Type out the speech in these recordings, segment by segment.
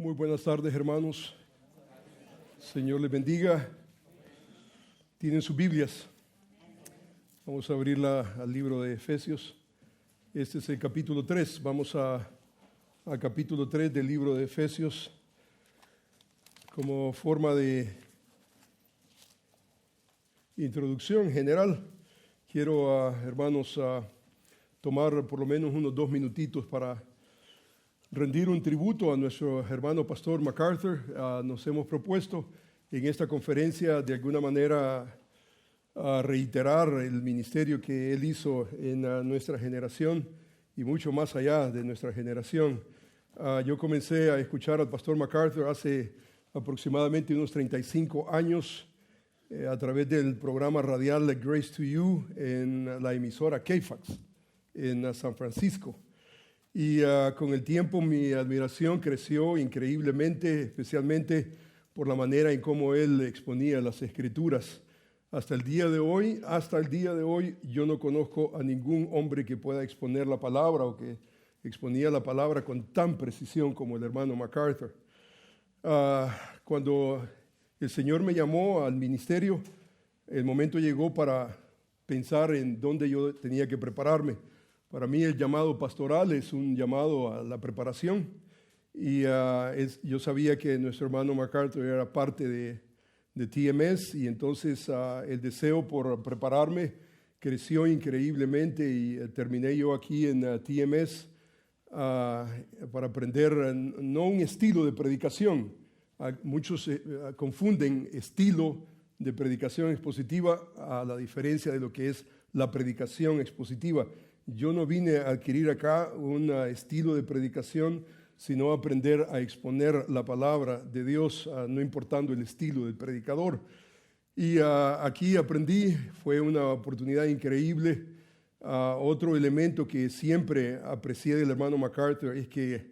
Muy buenas tardes, hermanos. Señor les bendiga. Tienen sus Biblias. Vamos a abrirla al libro de Efesios. Este es el capítulo 3. Vamos a capítulo 3 del libro de Efesios. Como forma de introducción general, quiero, hermanos, tomar por lo menos unos 2 minutitos para rendir un tributo a nuestro hermano pastor MacArthur. Nos hemos propuesto en esta conferencia de alguna manera reiterar el ministerio que él hizo en nuestra generación y mucho más allá de nuestra generación. Yo comencé a escuchar al pastor MacArthur hace aproximadamente unos 35 años a través del programa radial Grace to You en la emisora KFAX en San Francisco. Y con el tiempo mi admiración creció increíblemente, especialmente por la manera en cómo él exponía las Escrituras. Hasta el día de hoy, yo no conozco a ningún hombre que pueda exponer la palabra o que exponía la palabra con tan precisión como el hermano MacArthur. Cuando el Señor me llamó al ministerio, el momento llegó para pensar en dónde yo tenía que prepararme. Para mí el llamado pastoral es un llamado a la preparación y yo sabía que nuestro hermano MacArthur era parte de TMS y entonces el deseo por prepararme creció increíblemente y terminé yo aquí en TMS para aprender no un estilo de predicación. Muchos confunden estilo de predicación expositiva a la diferencia de lo que es la predicación expositiva. Yo no vine a adquirir acá un estilo de predicación, sino a aprender a exponer la palabra de Dios, no importando el estilo del predicador. Y aquí aprendí, fue una oportunidad increíble. Otro elemento que siempre aprecié del hermano MacArthur es que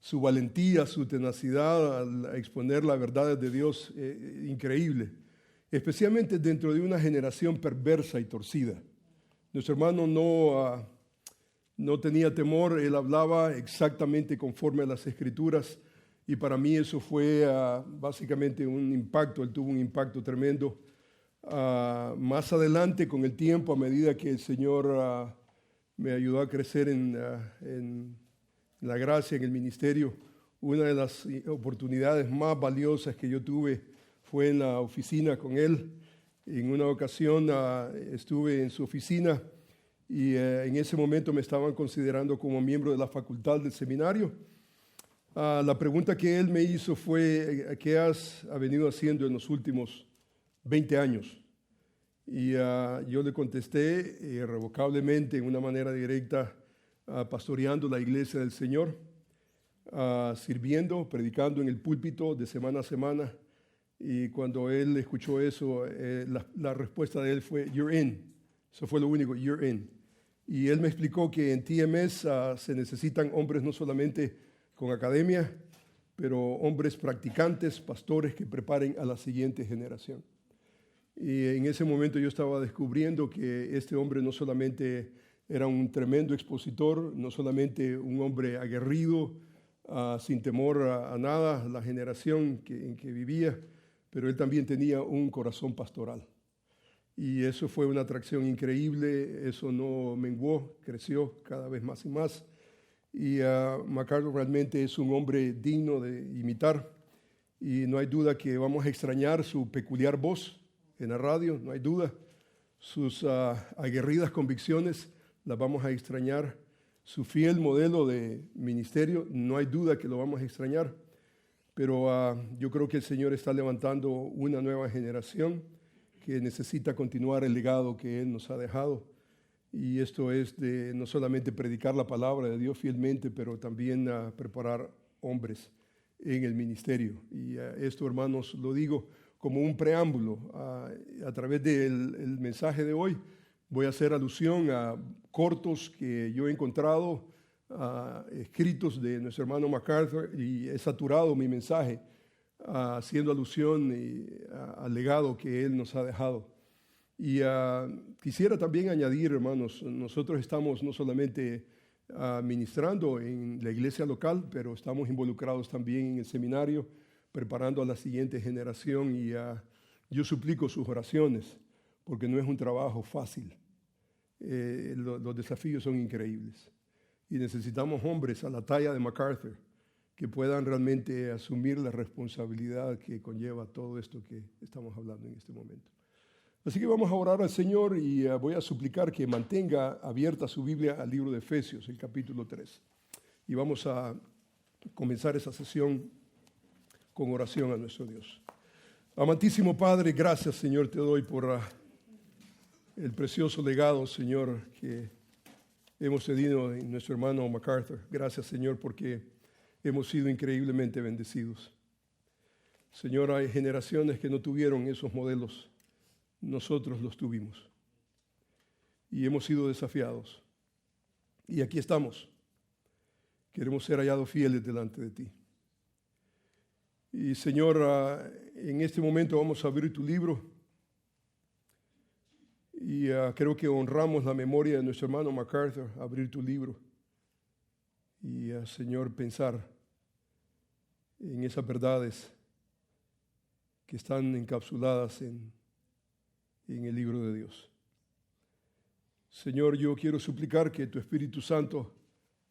su valentía, su tenacidad al exponer la verdad de Dios, increíble, especialmente dentro de una generación perversa y torcida. Nuestro hermano no tenía temor, él hablaba exactamente conforme a las Escrituras y para mí eso fue básicamente un impacto, él tuvo un impacto tremendo. Más adelante, con el tiempo, a medida que el Señor me ayudó a crecer en la gracia, en el ministerio, una de las oportunidades más valiosas que yo tuve fue en la oficina con él. En una ocasión estuve en su oficina y en ese momento me estaban considerando como miembro de la facultad del seminario. La pregunta que él me hizo fue, ¿qué has venido haciendo en los últimos 20 años? Y yo le contesté irrevocablemente, en una manera directa, pastoreando la iglesia del Señor, sirviendo, predicando en el púlpito de semana a semana. Y cuando él escuchó eso, la respuesta de él fue, "You're in". Eso fue lo único, "You're in". Y él me explicó que en TMS se necesitan hombres no solamente con academia, pero hombres practicantes, pastores que preparen a la siguiente generación. Y en ese momento yo estaba descubriendo que este hombre no solamente era un tremendo expositor, no solamente un hombre aguerrido, sin temor a nada, la generación en que vivía, pero él también tenía un corazón pastoral. Y eso fue una atracción increíble, eso no menguó, creció cada vez más y más. Y MacArthur realmente es un hombre digno de imitar. Y no hay duda que vamos a extrañar su peculiar voz en la radio, no hay duda. Sus aguerridas convicciones las vamos a extrañar. Su fiel modelo de ministerio, no hay duda que lo vamos a extrañar. Pero yo creo que el Señor está levantando una nueva generación que necesita continuar el legado que Él nos ha dejado. Y esto es de no solamente predicar la palabra de Dios fielmente, pero también preparar hombres en el ministerio. Y esto, hermanos, lo digo como un preámbulo. A través del mensaje de hoy voy a hacer alusión a cortos que yo he encontrado, escritos de nuestro hermano MacArthur, y he saturado mi mensaje haciendo alusión al legado que él nos ha dejado. Y quisiera también añadir, hermanos, nosotros estamos no solamente ministrando en la iglesia local, pero estamos involucrados también en el seminario, preparando a la siguiente generación y yo suplico sus oraciones, porque no es un trabajo fácil. Los desafíos son increíbles y necesitamos hombres a la talla de MacArthur que puedan realmente asumir la responsabilidad que conlleva todo esto que estamos hablando en este momento. Así que vamos a orar al Señor y voy a suplicar que mantenga abierta su Biblia al libro de Efesios, el capítulo 3. Y vamos a comenzar esa sesión con oración a nuestro Dios. Amantísimo Padre, gracias, Señor, te doy por el precioso legado, Señor, que hemos cedido en nuestro hermano MacArthur. Gracias, Señor, porque hemos sido increíblemente bendecidos. Señor, hay generaciones que no tuvieron esos modelos. Nosotros los tuvimos y hemos sido desafiados. Y aquí estamos. Queremos ser hallados fieles delante de ti. Y Señor, en este momento vamos a abrir tu libro y creo que honramos la memoria de nuestro hermano MacArthur, abrir tu libro y Señor, pensar en esas verdades que están encapsuladas en el libro de Dios. Señor, yo quiero suplicar que tu Espíritu Santo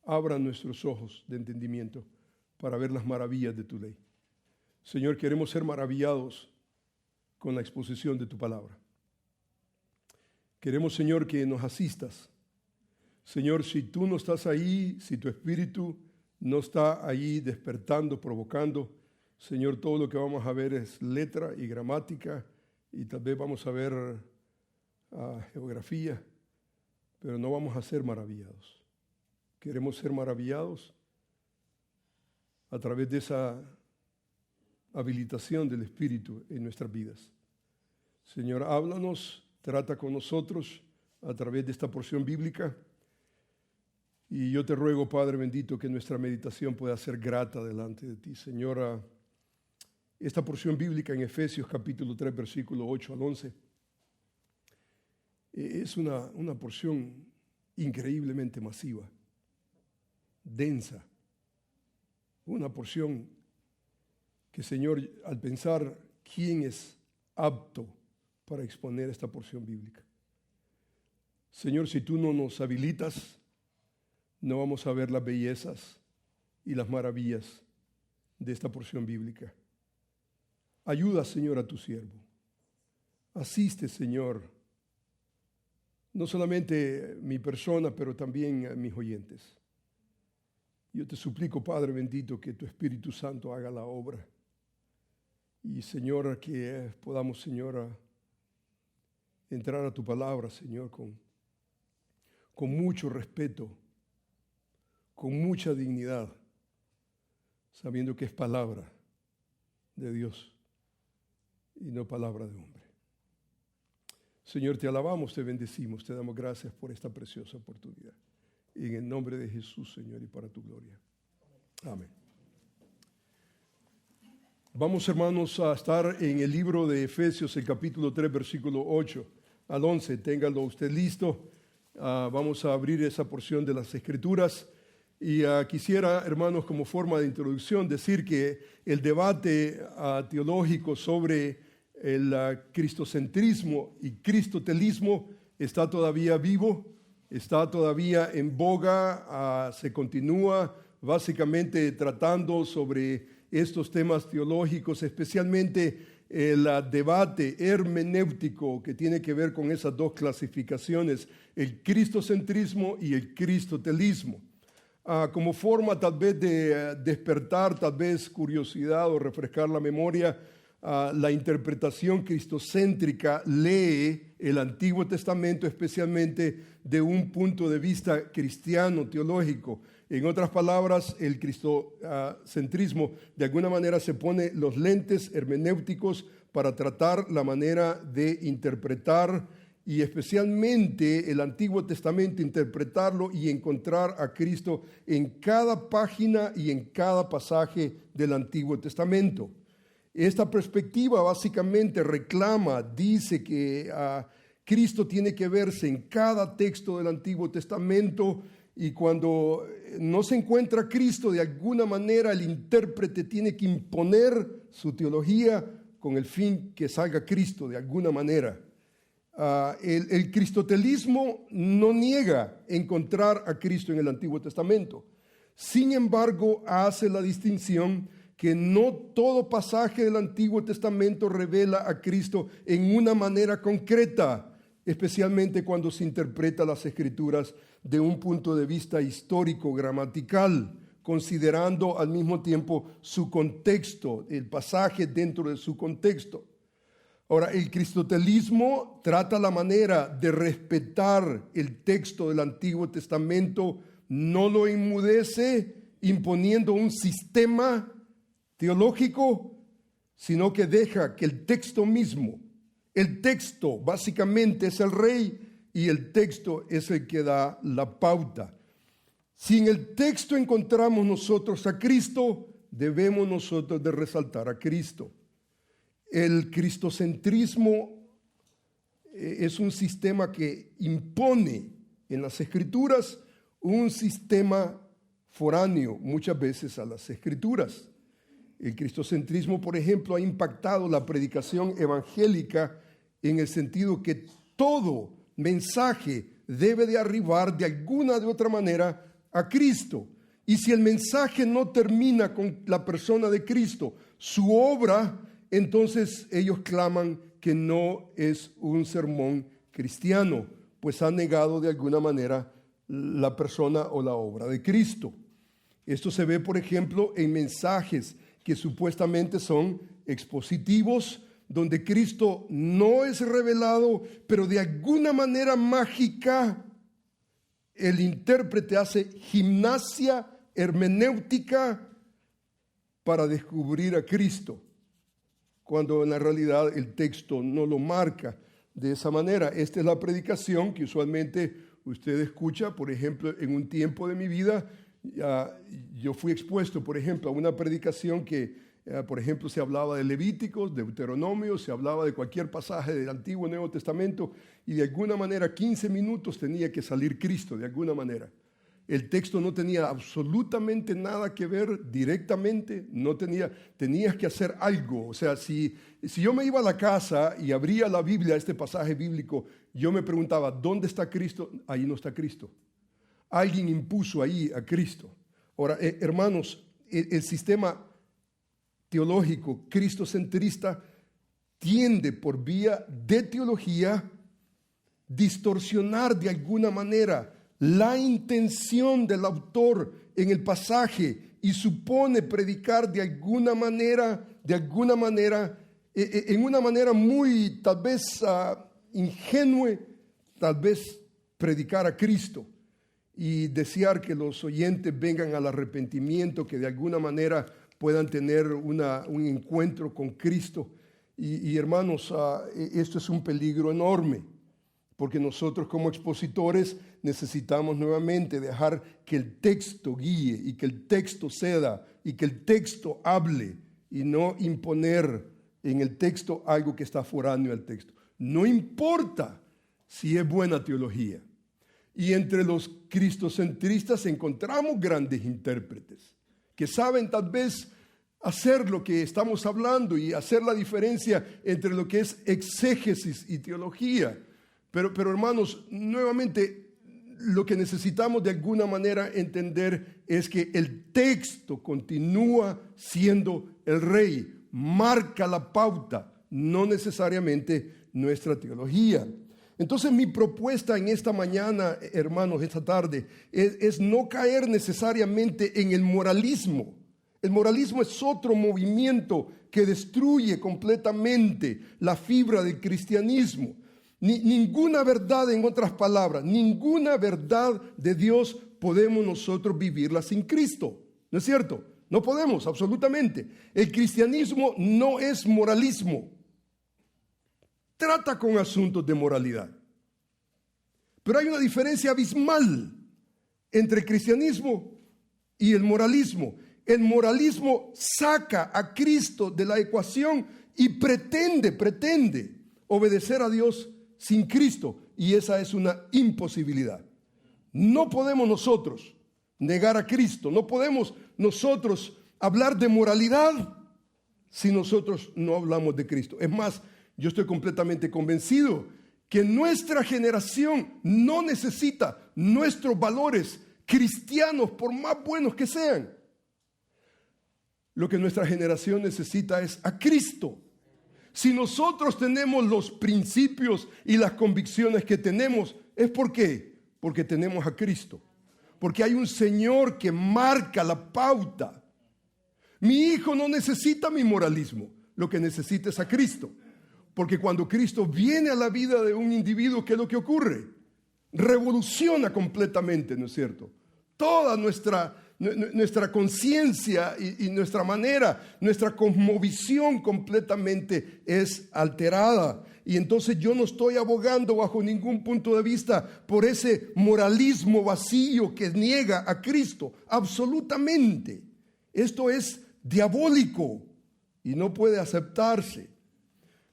abra nuestros ojos de entendimiento para ver las maravillas de tu ley. Señor, queremos ser maravillados con la exposición de tu palabra. Queremos, Señor, que nos asistas. Señor, si tú no estás ahí, si tu Espíritu no está ahí despertando, provocando, Señor, todo lo que vamos a ver es letra y gramática, y tal vez vamos a ver geografía, pero no vamos a ser maravillados. Queremos ser maravillados a través de esa habilitación del Espíritu en nuestras vidas. Señor, háblanos, trata con nosotros a través de esta porción bíblica. Y yo te ruego, Padre bendito, que nuestra meditación pueda ser grata delante de ti. Señor, esta porción bíblica en Efesios capítulo 3, versículo 8 al 11, es una porción increíblemente masiva, densa, una porción que, Señor, al pensar quién es apto para exponer esta porción bíblica. Señor, si tú no nos habilitas, no vamos a ver las bellezas y las maravillas de esta porción bíblica. Ayuda, Señor, a tu siervo. Asiste, Señor, no solamente mi persona, pero también a mis oyentes. Yo te suplico, Padre bendito, que tu Espíritu Santo haga la obra. Y, Señor, que podamos, Señor, entrar a tu palabra, Señor, con mucho respeto, con mucha dignidad, sabiendo que es palabra de Dios y no palabra de hombre. Señor, te alabamos, te bendecimos, te damos gracias por esta preciosa oportunidad. En el nombre de Jesús, Señor, y para tu gloria. Amén. Vamos, hermanos, a estar en el libro de Efesios, el capítulo 3, versículo 8 al 11. Téngalo usted listo. Vamos a abrir esa porción de las Escrituras. Y quisiera, hermanos, como forma de introducción, decir que el debate teológico sobre el cristocentrismo y cristotelismo está todavía vivo, está todavía en boga, se continúa básicamente tratando sobre estos temas teológicos, especialmente el debate hermenéutico que tiene que ver con esas dos clasificaciones, el cristocentrismo y el cristotelismo. Como forma tal vez de despertar tal vez curiosidad o refrescar la memoria, la interpretación cristocéntrica lee el Antiguo Testamento especialmente de un punto de vista cristiano, teológico. En otras palabras, el cristocentrismo de alguna manera se pone los lentes hermenéuticos para tratar la manera de interpretar y especialmente el Antiguo Testamento, interpretarlo y encontrar a Cristo en cada página y en cada pasaje del Antiguo Testamento. Esta perspectiva básicamente reclama, dice que Cristo tiene que verse en cada texto del Antiguo Testamento Y cuando no se encuentra a Cristo, de alguna manera el intérprete tiene que imponer su teología con el fin que salga Cristo de alguna manera. El cristotelismo no niega encontrar a Cristo en el Antiguo Testamento. Sin embargo, hace la distinción que no todo pasaje del Antiguo Testamento revela a Cristo en una manera concreta, especialmente cuando se interpreta las Escrituras de un punto de vista histórico, gramatical, considerando al mismo tiempo su contexto, el pasaje dentro de su contexto. Ahora, el cristotelismo trata la manera de respetar el texto del Antiguo Testamento, no lo enmudece imponiendo un sistema teológico, sino que deja que el texto mismo, el texto básicamente es el rey y el texto es el que da la pauta. Si en el texto encontramos nosotros a Cristo, debemos nosotros de resaltar a Cristo. El cristocentrismo es un sistema que impone en las Escrituras un sistema foráneo muchas veces a las Escrituras. El cristocentrismo, por ejemplo, ha impactado la predicación evangélica en el sentido que todo mensaje debe de arribar de alguna de otra manera a Cristo. Y si el mensaje no termina con la persona de Cristo, su obra, entonces ellos claman que no es un sermón cristiano, pues ha negado de alguna manera la persona o la obra de Cristo. Esto se ve, por ejemplo, en mensajes que supuestamente son expositivos, donde Cristo no es revelado, pero de alguna manera mágica el intérprete hace gimnasia hermenéutica para descubrir a Cristo, cuando en la realidad el texto no lo marca de esa manera. Esta es la predicación que usualmente usted escucha, por ejemplo, en un tiempo de mi vida. Yo fui expuesto, por ejemplo, a una predicación que, por ejemplo, se hablaba de Levíticos, de Deuteronomio, se hablaba de cualquier pasaje del Antiguo y Nuevo Testamento, y de alguna manera 15 minutos tenía que salir Cristo, de alguna manera. El texto no tenía absolutamente nada que ver directamente, tenías que hacer algo. O sea, si yo me iba a la casa y abría la Biblia, este pasaje bíblico, yo me preguntaba, ¿dónde está Cristo? Ahí no está Cristo. Alguien impuso ahí a Cristo. Ahora, hermanos, el sistema teológico cristocentrista tiende por vía de teología distorsionar de alguna manera la intención del autor en el pasaje y supone predicar de alguna manera, en una manera muy tal vez ingenua, tal vez predicar a Cristo y desear que los oyentes vengan al arrepentimiento, que de alguna manera puedan tener un encuentro con Cristo. Y hermanos, esto es un peligro enorme, porque nosotros como expositores necesitamos nuevamente dejar que el texto guíe y que el texto ceda y que el texto hable y no imponer en el texto algo que está foráneo al texto. No importa si es buena teología. Y entre los cristocentristas encontramos grandes intérpretes que saben tal vez hacer lo que estamos hablando y hacer la diferencia entre lo que es exégesis y teología. Pero hermanos, nuevamente lo que necesitamos de alguna manera entender es que el texto continúa siendo el rey, marca la pauta, no necesariamente nuestra teología. Entonces mi propuesta en esta mañana, hermanos, esta tarde, es no caer necesariamente en el moralismo. El moralismo es otro movimiento que destruye completamente la fibra del cristianismo. Ninguna verdad, en otras palabras, ninguna verdad de Dios podemos nosotros vivirla sin Cristo. ¿No es cierto? No podemos, absolutamente. El cristianismo no es moralismo. Trata con asuntos de moralidad. Pero hay una diferencia abismal entre el cristianismo y el moralismo. El moralismo saca a Cristo de la ecuación y pretende obedecer a Dios sin Cristo, y esa es una imposibilidad. No podemos nosotros negar a Cristo, no podemos nosotros hablar de moralidad si nosotros no hablamos de Cristo. Es más, yo estoy completamente convencido que nuestra generación no necesita nuestros valores cristianos, por más buenos que sean. Lo que nuestra generación necesita es a Cristo. Si nosotros tenemos los principios y las convicciones que tenemos, ¿es por qué? Porque tenemos a Cristo. Porque hay un Señor que marca la pauta. Mi hijo no necesita mi moralismo, lo que necesita es a Cristo. Porque cuando Cristo viene a la vida de un individuo, ¿qué es lo que ocurre? Revoluciona completamente, ¿no es cierto? Toda nuestra conciencia y nuestra manera, nuestra cosmovisión completamente es alterada. Y entonces yo no estoy abogando bajo ningún punto de vista por ese moralismo vacío que niega a Cristo. Absolutamente. Esto es diabólico y no puede aceptarse.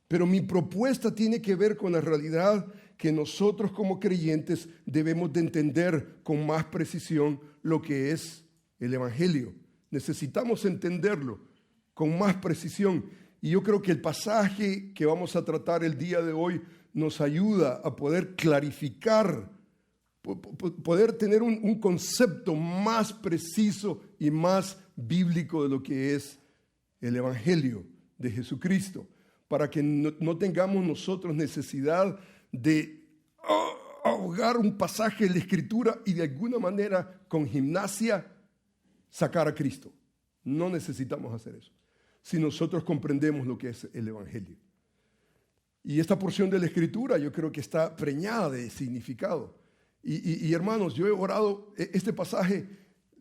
Pero mi propuesta tiene que ver con la realidad que nosotros como creyentes debemos de entender con más precisión lo que es el Evangelio. Necesitamos entenderlo con más precisión. Y yo creo que el pasaje que vamos a tratar el día de hoy nos ayuda a poder clarificar, poder tener un concepto más preciso y más bíblico de lo que es el Evangelio de Jesucristo, para que no tengamos nosotros necesidad de ahogar un pasaje de la Escritura y de alguna manera con gimnasia sacar a Cristo. No necesitamos hacer eso si nosotros comprendemos lo que es el Evangelio. Y esta porción de la Escritura yo creo que está preñada de significado. Y hermanos, yo he orado este pasaje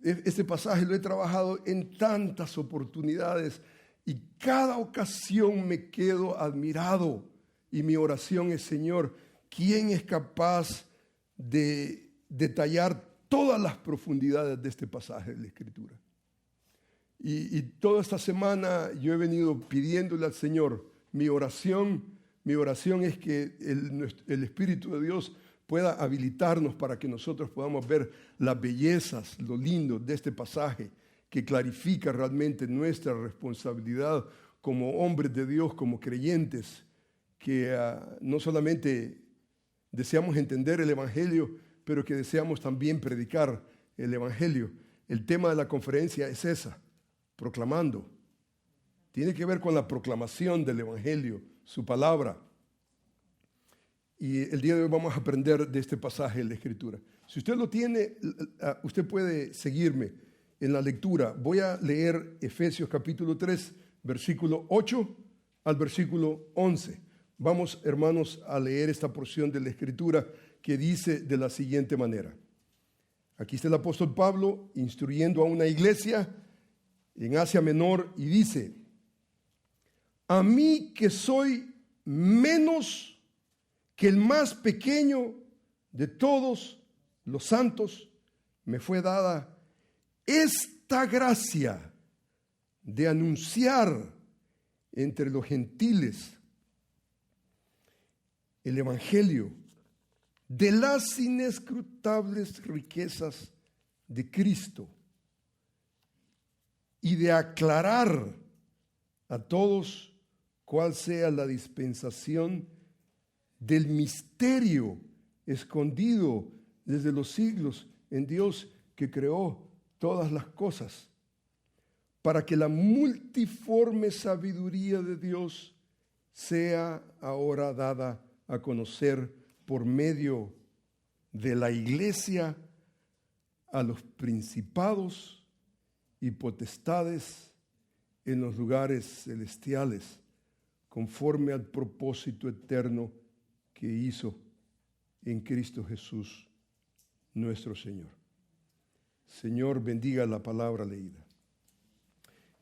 lo he trabajado en tantas oportunidades y cada ocasión me quedo admirado. Y mi oración es, Señor, ¿quién es capaz de detallar todas las profundidades de este pasaje de la Escritura? Y toda esta semana yo he venido pidiéndole al Señor, mi oración es que el Espíritu de Dios pueda habilitarnos para que nosotros podamos ver las bellezas, lo lindo de este pasaje que clarifica realmente nuestra responsabilidad como hombres de Dios, como creyentes, que no solamente deseamos entender el Evangelio, pero que deseamos también predicar el Evangelio. El tema de la conferencia es esa, proclamando. Tiene que ver con la proclamación del Evangelio, su palabra. Y el día de hoy vamos a aprender de este pasaje de la Escritura. Si usted lo tiene, usted puede seguirme en la lectura. Voy a leer Efesios capítulo 3, versículo 8 al versículo 11. Vamos, hermanos, a leer esta porción de la Escritura que dice de la siguiente manera. Aquí está el apóstol Pablo instruyendo a una iglesia en Asia Menor y dice: a mí que soy menos que el más pequeño de todos los santos, me fue dada esta gracia de anunciar entre los gentiles el Evangelio de las inescrutables riquezas de Cristo y de aclarar a todos cuál sea la dispensación del misterio escondido desde los siglos en Dios que creó todas las cosas, para que la multiforme sabiduría de Dios sea ahora dada a conocer por medio de la iglesia a los principados y potestades en los lugares celestiales, conforme al propósito eterno que hizo en Cristo Jesús, nuestro Señor. Señor, bendiga la palabra leída.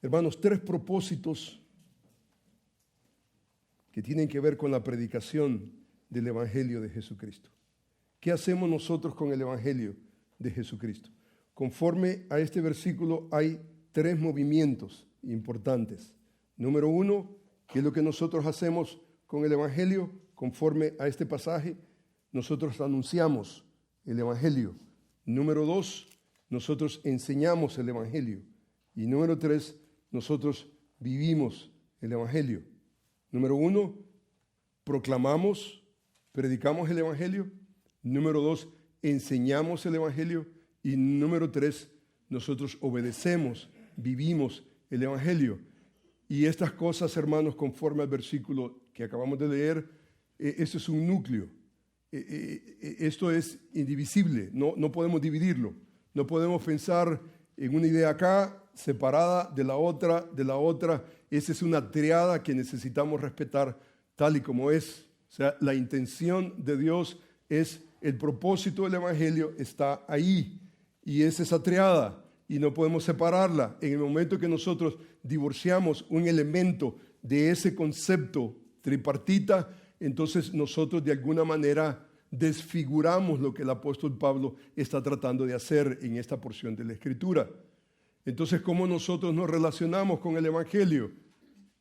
Hermanos, 3 propósitos que tienen que ver con la predicación del Evangelio de Jesucristo. ¿Qué hacemos nosotros con el Evangelio de Jesucristo? Conforme a este versículo hay 3 movimientos importantes. Número 1, ¿qué es lo que nosotros hacemos con el Evangelio? Conforme a este pasaje, nosotros anunciamos el Evangelio. Número 2, nosotros enseñamos el Evangelio. Y número 3, nosotros vivimos el Evangelio. Número 1, proclamamos, predicamos el Evangelio. Número 2, enseñamos el Evangelio. Y número 3, nosotros obedecemos, vivimos el Evangelio. Y estas cosas, hermanos, conforme al versículo que acabamos de leer, esto es un núcleo. Esto es indivisible, no podemos dividirlo. No podemos pensar en una idea acá, separada de la otra. Esa es una triada que necesitamos respetar tal y como es. O sea, la intención de Dios es, el propósito del Evangelio está ahí. Y es esa triada. Y no podemos separarla. En el momento que nosotros divorciamos un elemento de ese concepto tripartita, entonces nosotros de alguna manera desfiguramos lo que el apóstol Pablo está tratando de hacer en esta porción de la Escritura. Entonces, ¿cómo nosotros nos relacionamos con el Evangelio?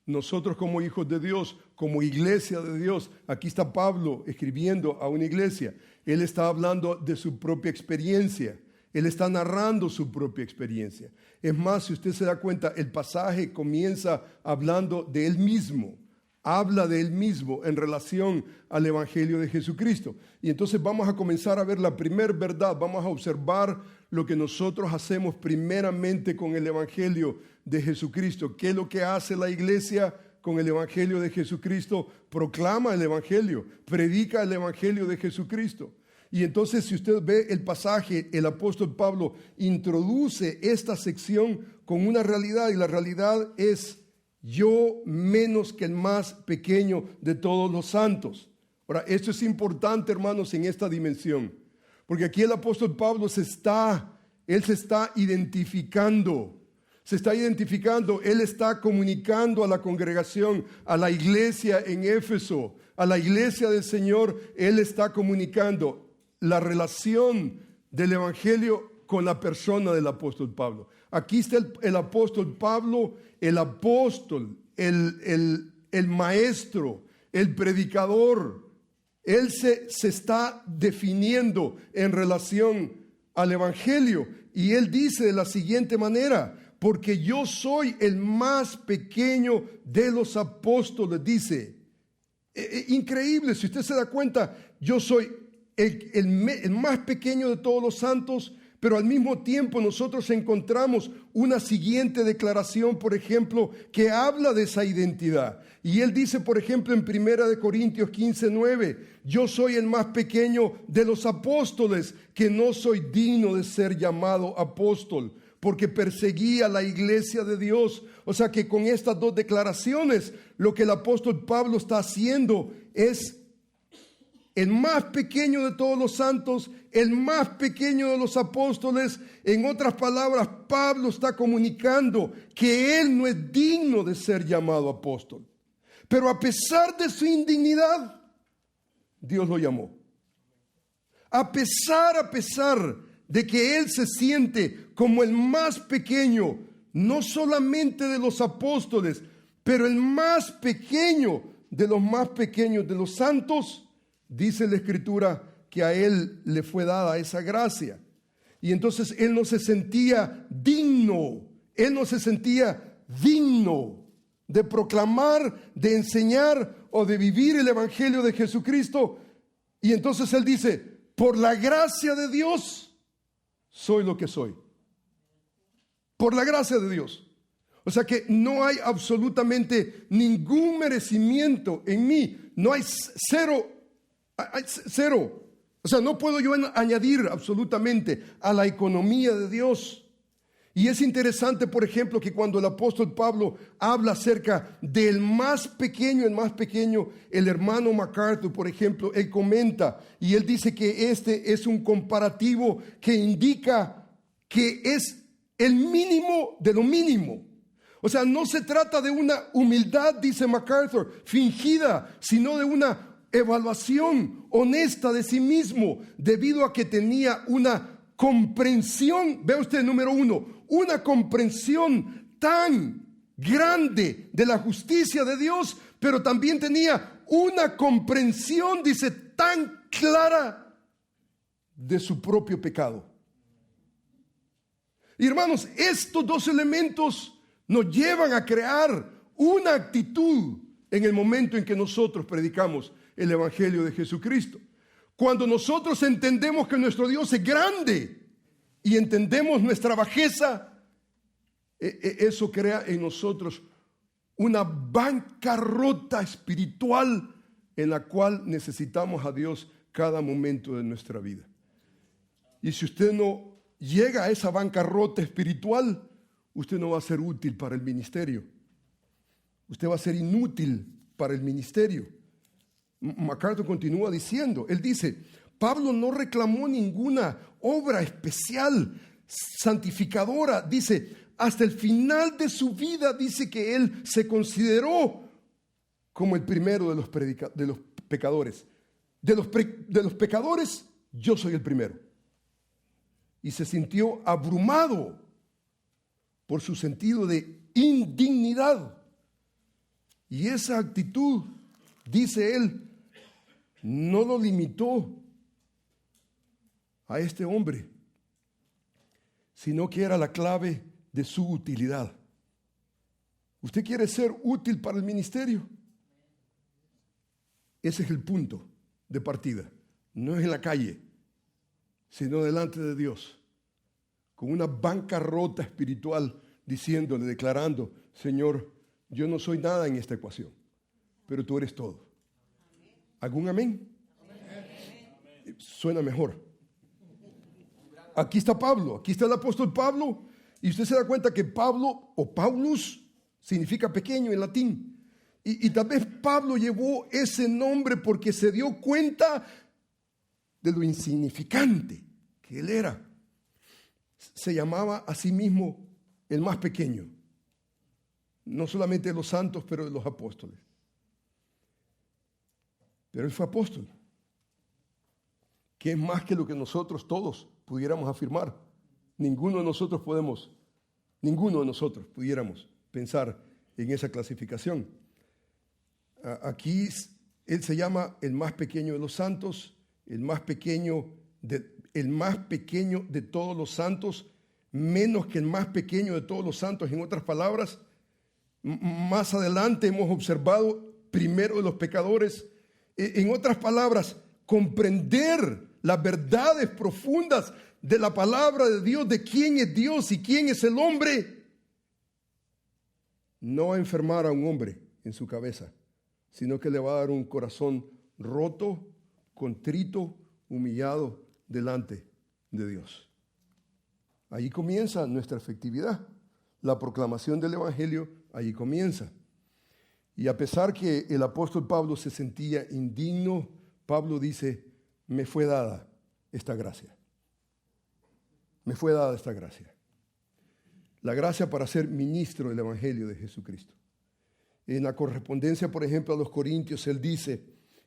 Nosotros como hijos de Dios, como iglesia de Dios. Aquí está Pablo escribiendo a una iglesia. Él está hablando de su propia experiencia. Él está narrando su propia experiencia. Es más, si usted se da cuenta, el pasaje comienza hablando de él mismo. Habla de él mismo en relación al Evangelio de Jesucristo. Y entonces vamos a comenzar a ver la primera verdad. Vamos a observar lo que nosotros hacemos primeramente con el Evangelio de Jesucristo. ¿Qué es lo que hace la iglesia con el Evangelio de Jesucristo? Proclama el Evangelio, predica el Evangelio de Jesucristo. Y entonces, si usted ve el pasaje, el apóstol Pablo introduce esta sección con una realidad, y la realidad es: yo menos que el más pequeño de todos los santos. Ahora, esto es importante, hermanos, en esta dimensión, porque aquí el apóstol Pablo se está identificando, él está comunicando a la congregación, a la iglesia en Éfeso, a la iglesia del Señor. Él está comunicando la relación del Evangelio con la persona del apóstol Pablo. Aquí está el apóstol Pablo, el apóstol, el maestro, el predicador. Él se está definiendo en relación al Evangelio. Y él dice de la siguiente manera: porque yo soy el más pequeño de los apóstoles, dice. Increíble, si usted se da cuenta, yo soy el más pequeño de todos los santos, pero al mismo tiempo nosotros encontramos una siguiente declaración, por ejemplo, que habla de esa identidad. Y él dice, por ejemplo, en 1 Corintios 15:9, yo soy el más pequeño de los apóstoles, que no soy digno de ser llamado apóstol, porque perseguía la iglesia de Dios. O sea que con estas dos declaraciones, lo que el apóstol Pablo está haciendo es el más pequeño de todos los santos, el más pequeño de los apóstoles. En otras palabras, Pablo está comunicando que él no es digno de ser llamado apóstol. Pero a pesar de su indignidad, Dios lo llamó. A pesar de que él se siente como el más pequeño, no solamente de los apóstoles, pero el más pequeño de los más pequeños de los santos, dice la Escritura que a él le fue dada esa gracia. Y entonces él no se sentía digno de proclamar, de enseñar o de vivir el Evangelio de Jesucristo. Y entonces él dice: por la gracia de Dios soy lo que soy. Por la gracia de Dios. O sea que no hay absolutamente ningún merecimiento en mí. No hay cero. O sea, no puedo yo añadir absolutamente a la economía de Dios. Y es interesante, por ejemplo, que cuando el apóstol Pablo habla acerca del más pequeño, el hermano MacArthur, por ejemplo, él comenta y él dice que este es un comparativo que indica que es el mínimo de lo mínimo. O sea, no se trata de una humildad, dice MacArthur, fingida, sino de una evaluación honesta de sí mismo, debido a que tenía una comprensión, vea usted, número 1, una comprensión tan grande de la justicia de Dios, pero también tenía una comprensión, dice, tan clara de su propio pecado. Y hermanos, estos dos elementos nos llevan a crear una actitud en el momento en que nosotros predicamos el Evangelio de Jesucristo. Cuando nosotros entendemos que nuestro Dios es grande y entendemos nuestra bajeza, eso crea en nosotros una bancarrota espiritual en la cual necesitamos a Dios cada momento de nuestra vida. Y si usted no llega a esa bancarrota espiritual, usted no va a ser útil para el ministerio. Usted va a ser inútil para el ministerio. MacArthur continúa diciendo, él dice, Pablo no reclamó ninguna obra especial, santificadora. Dice, hasta el final de su vida, dice que él se consideró como el primero de los pecadores. De los pecadores, yo soy el primero. Y se sintió abrumado por su sentido de indignidad. Y esa actitud, dice él, no lo limitó a este hombre, sino que era la clave de su utilidad. ¿Usted quiere ser útil para el ministerio? Ese es el punto de partida. No es en la calle, sino delante de Dios, con una bancarrota espiritual, diciéndole, declarando, Señor, yo no soy nada en esta ecuación, pero tú eres todo. ¿Algún amén? Amén. Suena mejor. Aquí está Pablo, aquí está el apóstol Pablo, y usted se da cuenta que Pablo o Paulus significa pequeño en latín. Y tal vez Pablo llevó ese nombre porque se dio cuenta de lo insignificante que él era. Se llamaba a sí mismo el más pequeño. No solamente de los santos, pero de los apóstoles. Pero él fue apóstol, que es más que lo que nosotros todos pudiéramos afirmar. Ninguno de nosotros pudiéramos pensar en esa clasificación. Aquí él se llama el más pequeño de los santos, el más pequeño de todos los santos, menos que el más pequeño de todos los santos. En otras palabras, más adelante hemos observado primero de los pecadores. En otras palabras, comprender las verdades profundas de la palabra de Dios, de quién es Dios y quién es el hombre, no va a enfermar a un hombre en su cabeza, sino que le va a dar un corazón roto, contrito, humillado delante de Dios. Ahí comienza nuestra efectividad. La proclamación del Evangelio, ahí comienza. Y a pesar que el apóstol Pablo se sentía indigno, Pablo dice, me fue dada esta gracia. Me fue dada esta gracia. La gracia para ser ministro del Evangelio de Jesucristo. En la correspondencia, por ejemplo, a los Corintios, él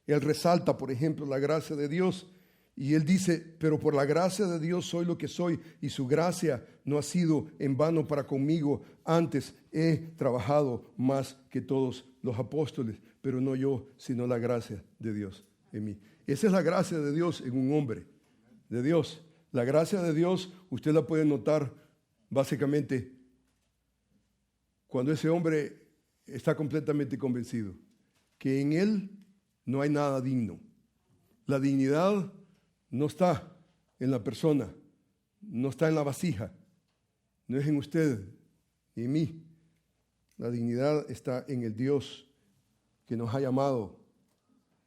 resalta, por ejemplo, la gracia de Dios. Y él dice, pero por la gracia de Dios soy lo que soy, y su gracia no ha sido en vano para conmigo. Antes he trabajado más que todos los apóstoles, pero no yo, sino la gracia de Dios en mí. Esa es la gracia de Dios en un hombre, de Dios. La gracia de Dios, usted la puede notar básicamente cuando ese hombre está completamente convencido que en él no hay nada digno. La dignidad no está en la persona, no está en la vasija, no es en usted ni en mí. La dignidad está en el Dios que nos ha llamado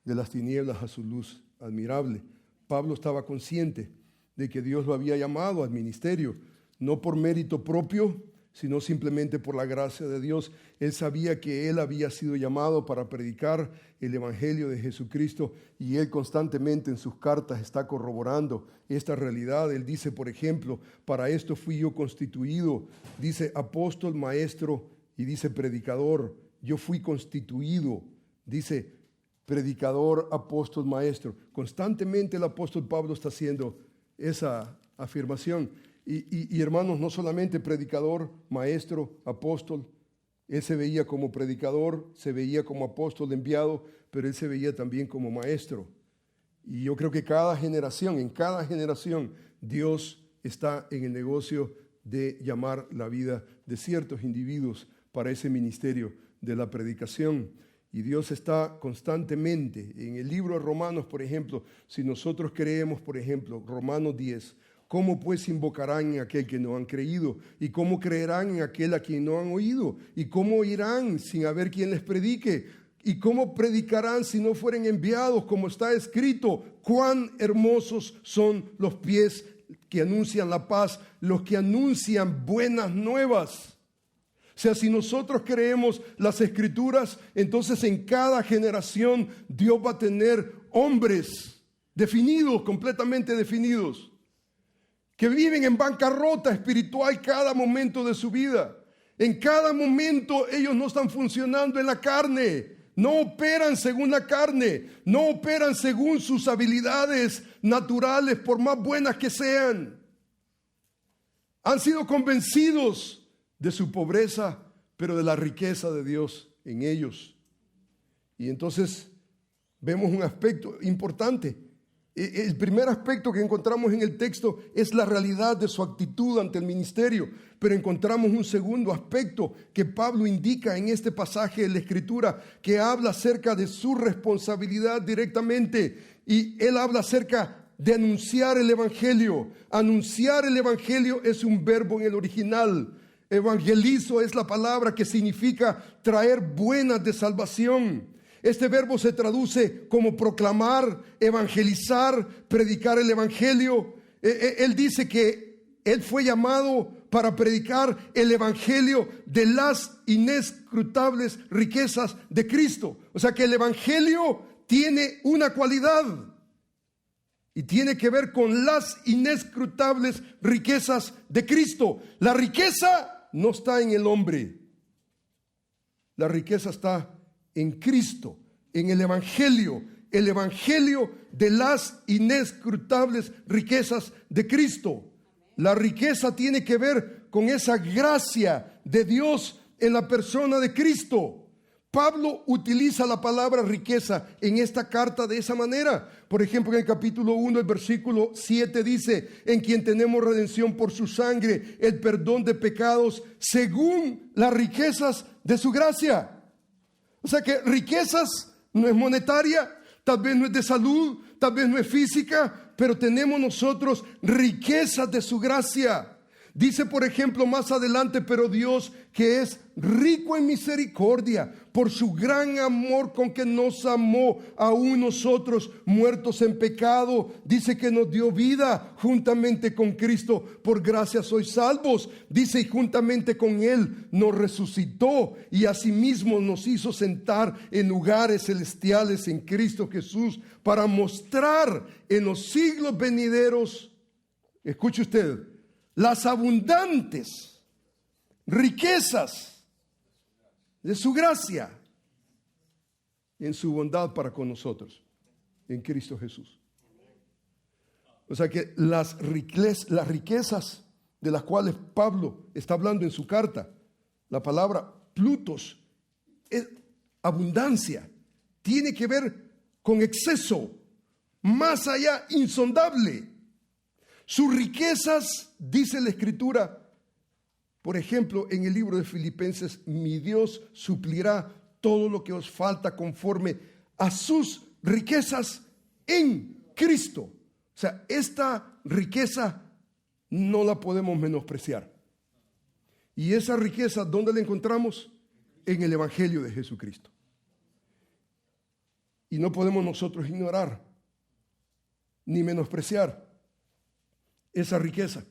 de las tinieblas a su luz admirable. Pablo estaba consciente de que Dios lo había llamado al ministerio, no por mérito propio, sino simplemente por la gracia de Dios. Él sabía que él había sido llamado para predicar el Evangelio de Jesucristo, y él constantemente en sus cartas está corroborando esta realidad. Él dice, por ejemplo, para esto fui yo constituido, dice apóstol, maestro, y dice predicador. Yo fui constituido, dice predicador, apóstol, maestro. Constantemente el apóstol Pablo está haciendo esa afirmación. Y hermanos, no solamente predicador, maestro, apóstol. Él se veía como predicador, se veía como apóstol enviado, pero él se veía también como maestro. Y yo creo que en cada generación, Dios está en el negocio de llamar la vida de ciertos individuos para ese ministerio de la predicación. Y Dios está constantemente, en el libro de Romanos, por ejemplo, si nosotros creemos, por ejemplo, Romanos 10, ¿cómo pues invocarán en aquel que no han creído? ¿Y cómo creerán en aquel a quien no han oído? ¿Y cómo oirán sin haber quien les predique? ¿Y cómo predicarán si no fueren enviados? Como está escrito, cuán hermosos son los pies que anuncian la paz, los que anuncian buenas nuevas. O sea, si nosotros creemos las Escrituras, entonces en cada generación Dios va a tener hombres definidos, completamente definidos, que viven en bancarrota espiritual cada momento de su vida. En cada momento ellos no están funcionando en la carne, no operan según la carne, no operan según sus habilidades naturales, por más buenas que sean. Han sido convencidos de su pobreza, pero de la riqueza de Dios en ellos. Y entonces vemos un aspecto importante. El primer aspecto que encontramos en el texto es la realidad de su actitud ante el ministerio, pero encontramos un segundo aspecto que Pablo indica en este pasaje de la Escritura, que habla acerca de su responsabilidad directamente, y él habla acerca de anunciar el Evangelio. Anunciar el Evangelio es un verbo en el original. Evangelizo es la palabra que significa traer buenas de salvación. Este verbo se traduce como proclamar, evangelizar, predicar el Evangelio. Él dice que él fue llamado para predicar el Evangelio de las inescrutables riquezas de Cristo. O sea que el Evangelio tiene una cualidad y tiene que ver con las inescrutables riquezas de Cristo. La riqueza no está en el hombre. La riqueza está en Cristo, en el Evangelio de las inescrutables riquezas de Cristo. La riqueza tiene que ver con esa gracia de Dios en la persona de Cristo. Pablo utiliza la palabra riqueza en esta carta de esa manera. Por ejemplo, en el capítulo 1, el versículo 7 dice: en quien tenemos redención por su sangre, el perdón de pecados, según las riquezas de su gracia. O sea que riquezas no es monetaria, tal vez no es de salud, tal vez no es física, pero tenemos nosotros riquezas de su gracia. Dice, por ejemplo, más adelante: pero Dios, que es rico en misericordia, por su gran amor con que nos amó, aún nosotros muertos en pecado, dice que nos dio vida juntamente con Cristo. Por gracia sois salvos. Dice, y juntamente con Él nos resucitó y asimismo nos hizo sentar en lugares celestiales en Cristo Jesús, para mostrar en los siglos venideros, escuche usted, las abundantes riquezas de su gracia en su bondad para con nosotros en Cristo Jesús. O sea que las riquezas de las cuales Pablo está hablando en su carta, la palabra plutos es abundancia, tiene que ver con exceso, más allá, insondable. Sus riquezas, dice la Escritura, por ejemplo, en el libro de Filipenses: mi Dios suplirá todo lo que os falta conforme a sus riquezas en Cristo. O sea, esta riqueza no la podemos menospreciar. Y esa riqueza, ¿dónde la encontramos? En el Evangelio de Jesucristo. Y no podemos nosotros ignorar ni menospreciar esa riqueza.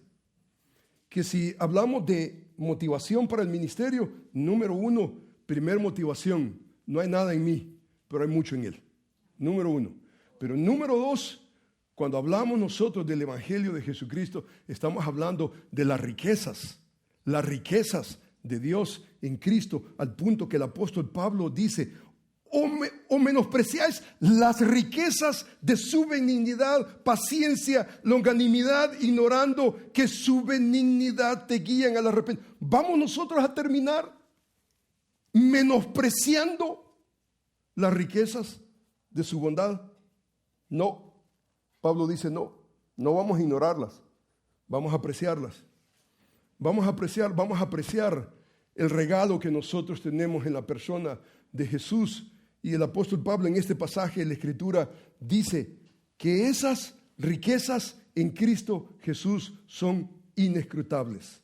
Que si hablamos de motivación para el ministerio, número uno, primer motivación: no hay nada en mí, pero hay mucho en Él. Número uno. Pero número dos, cuando hablamos nosotros del Evangelio de Jesucristo, estamos hablando de las riquezas de Dios en Cristo, al punto que el apóstol Pablo dice: o menospreciáis las riquezas de su benignidad, paciencia, longanimidad, ignorando que su benignidad te guían al arrepentimiento. ¿Vamos nosotros a terminar menospreciando las riquezas de su bondad? No. Pablo dice: no vamos a ignorarlas, vamos a apreciarlas. vamos a apreciar el regalo que nosotros tenemos en la persona de Jesús. Y el apóstol Pablo en este pasaje de la Escritura dice que esas riquezas en Cristo Jesús son inescrutables.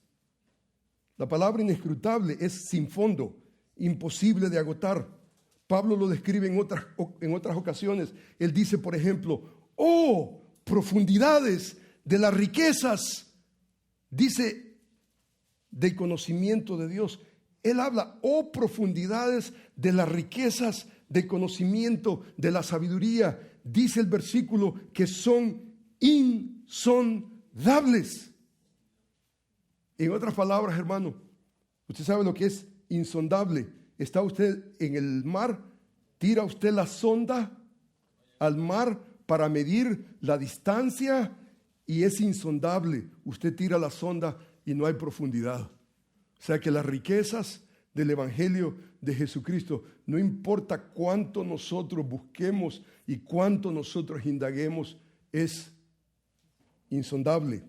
La palabra inescrutable es sin fondo, imposible de agotar. Pablo lo describe en otras ocasiones. Él dice, por ejemplo, oh, profundidades de las riquezas, dice, del conocimiento de Dios. Él habla, oh, profundidades de las riquezas del conocimiento, de la sabiduría. Dice el versículo que son insondables. En otras palabras, hermano, usted sabe lo que es insondable. Está usted en el mar, tira usted la sonda al mar para medir la distancia y es insondable. Usted tira la sonda y no hay profundidad. O sea que las riquezas del Evangelio de Jesucristo, no importa cuánto nosotros busquemos y cuánto nosotros indaguemos, es insondable.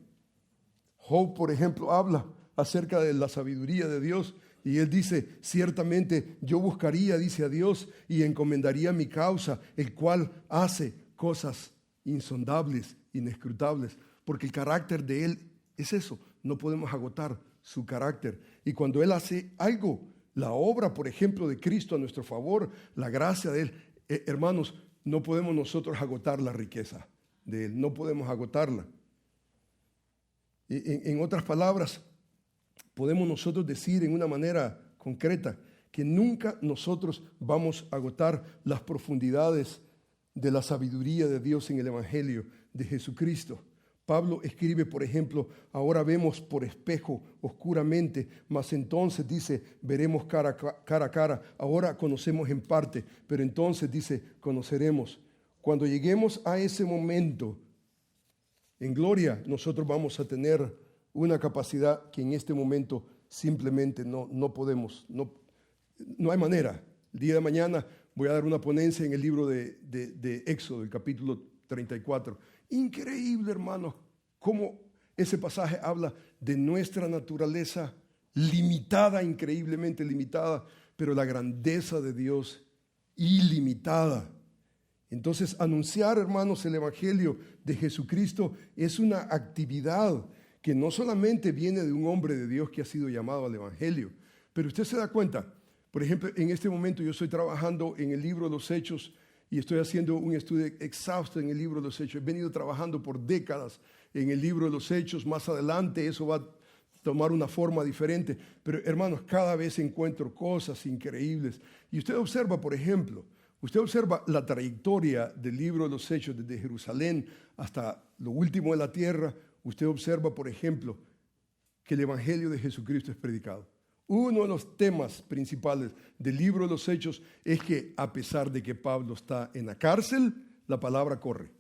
Job, por ejemplo, habla acerca de la sabiduría de Dios y él dice, ciertamente yo buscaría, dice, a Dios y encomendaría mi causa, el cual hace cosas insondables, inescrutables, porque el carácter de él es eso, no podemos agotar su carácter. Y cuando él hace algo, la obra, por ejemplo, de Cristo a nuestro favor, la gracia de él, hermanos, no podemos nosotros agotar la riqueza de él, no podemos agotarla. En otras palabras, podemos nosotros decir en una manera concreta que nunca nosotros vamos a agotar las profundidades de la sabiduría de Dios en el Evangelio de Jesucristo. Pablo escribe, por ejemplo, ahora vemos por espejo oscuramente, mas entonces dice, veremos cara a cara. Ahora conocemos en parte, pero entonces dice, conoceremos. Cuando lleguemos a ese momento, en gloria, nosotros vamos a tener una capacidad que en este momento simplemente no podemos, no hay manera. El día de mañana voy a dar una ponencia en el libro de Éxodo, el capítulo 34. Increíble, hermanos, cómo ese pasaje habla de nuestra naturaleza limitada, increíblemente limitada, pero la grandeza de Dios ilimitada. Entonces, anunciar, hermanos, el Evangelio de Jesucristo es una actividad que no solamente viene de un hombre de Dios que ha sido llamado al Evangelio, pero usted se da cuenta, por ejemplo, en este momento yo estoy trabajando en el libro de los Hechos y estoy haciendo un estudio exhausto en el libro de los Hechos. He venido trabajando por décadas en el libro de los Hechos. Más adelante eso va a tomar una forma diferente. Pero, hermanos, cada vez encuentro cosas increíbles. Y usted observa, por ejemplo, la trayectoria del libro de los Hechos desde Jerusalén hasta lo último de la tierra. Usted observa, por ejemplo, que el Evangelio de Jesucristo es predicado. Uno de los temas principales del libro de los Hechos es que a pesar de que Pablo está en la cárcel, la palabra corre.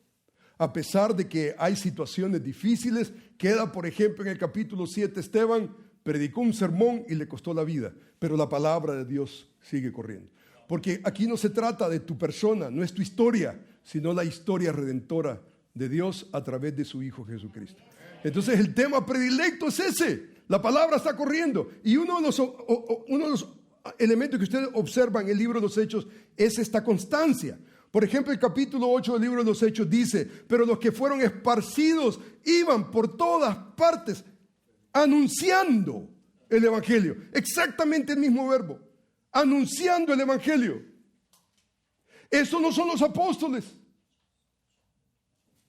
A pesar de que hay situaciones difíciles, queda, por ejemplo, en el capítulo 7, Esteban predicó un sermón y le costó la vida, pero la palabra de Dios sigue corriendo. Porque aquí no se trata de tu persona, no es tu historia, sino la historia redentora de Dios a través de su Hijo Jesucristo. Entonces el tema predilecto es ese. La palabra está corriendo. Y uno de los elementos que ustedes observan en el libro de los Hechos es esta constancia. Por ejemplo, el capítulo 8 del libro de los Hechos dice, pero los que fueron esparcidos iban por todas partes anunciando el Evangelio. Exactamente el mismo verbo. Anunciando el Evangelio. Esos no son los apóstoles.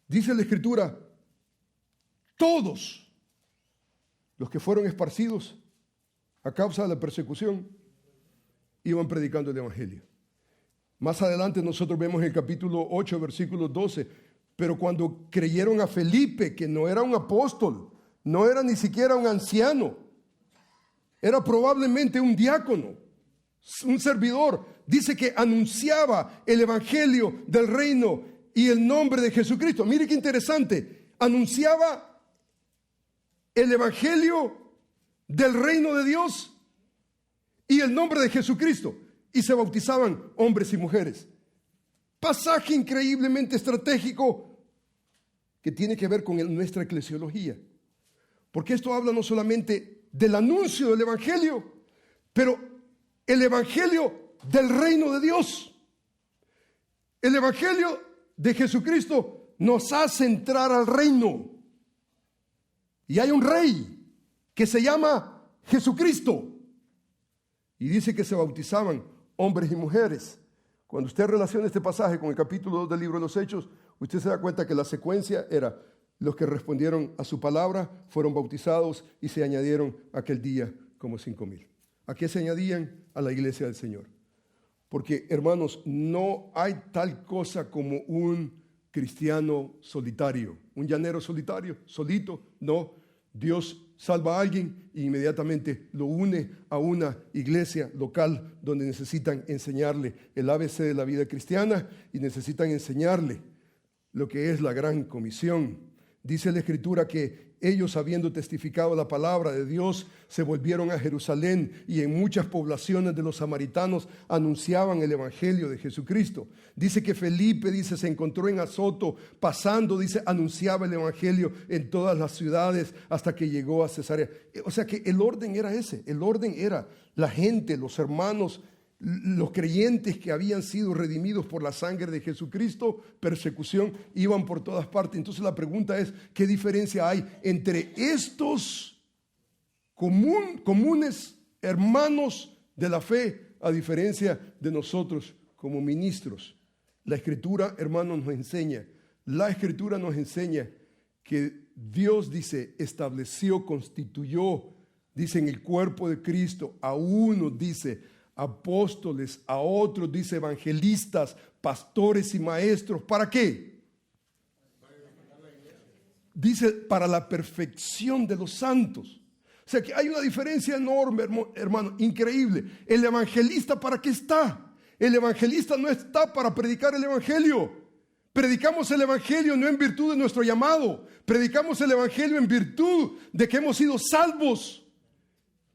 Dice la Escritura, todos los que fueron esparcidos a causa de la persecución iban predicando el Evangelio. Más adelante nosotros vemos en el capítulo 8, versículo 12, pero cuando creyeron a Felipe, que no era un apóstol, no era ni siquiera un anciano, era probablemente un diácono, un servidor, dice que anunciaba el Evangelio del reino y el nombre de Jesucristo. Mire qué interesante, anunciaba el Evangelio del reino de Dios y el nombre de Jesucristo, y se bautizaban hombres y mujeres. Pasaje increíblemente estratégico que tiene que ver con nuestra eclesiología, porque esto habla no solamente del anuncio del Evangelio, pero el Evangelio del reino de Dios. El Evangelio de Jesucristo nos hace entrar al reino. Y hay un rey que se llama Jesucristo. Y dice que se bautizaban hombres y mujeres. Cuando usted relaciona este pasaje con el capítulo 2 del libro de los Hechos, usted se da cuenta que la secuencia era: los que respondieron a su palabra fueron bautizados y se añadieron aquel día como 5,000. ¿A qué se añadían? A la iglesia del Señor. Porque, hermanos, no hay tal cosa como un cristiano solitario, un llanero solitario, solito. No, Dios salva a alguien e inmediatamente lo une a una iglesia local donde necesitan enseñarle el ABC de la vida cristiana y necesitan enseñarle lo que es la gran comisión. Dice la Escritura que ellos, habiendo testificado la palabra de Dios, se volvieron a Jerusalén y en muchas poblaciones de los samaritanos anunciaban el evangelio de Jesucristo. Dice que Felipe, dice, se encontró en Azoto, pasando, dice, anunciaba el evangelio en todas las ciudades hasta que llegó a Cesarea. O sea que el orden era ese, el orden era la gente, los hermanos, los creyentes que habían sido redimidos por la sangre de Jesucristo. Persecución, iban por todas partes. Entonces la pregunta es: ¿qué diferencia hay entre estos comunes hermanos de la fe a diferencia de nosotros como ministros? La Escritura, hermanos, nos enseña, la Escritura nos enseña que Dios, dice, estableció, constituyó, dice, en el cuerpo de Cristo a unos, dice, apóstoles, a otros, dice, evangelistas, pastores y maestros. ¿Para qué? Dice, para la perfección de los santos. O sea que hay una diferencia enorme, hermano, increíble. El evangelista, ¿para qué está? El evangelista no está para predicar el evangelio. Predicamos el evangelio no en virtud de nuestro llamado. Predicamos el evangelio en virtud de que hemos sido salvos.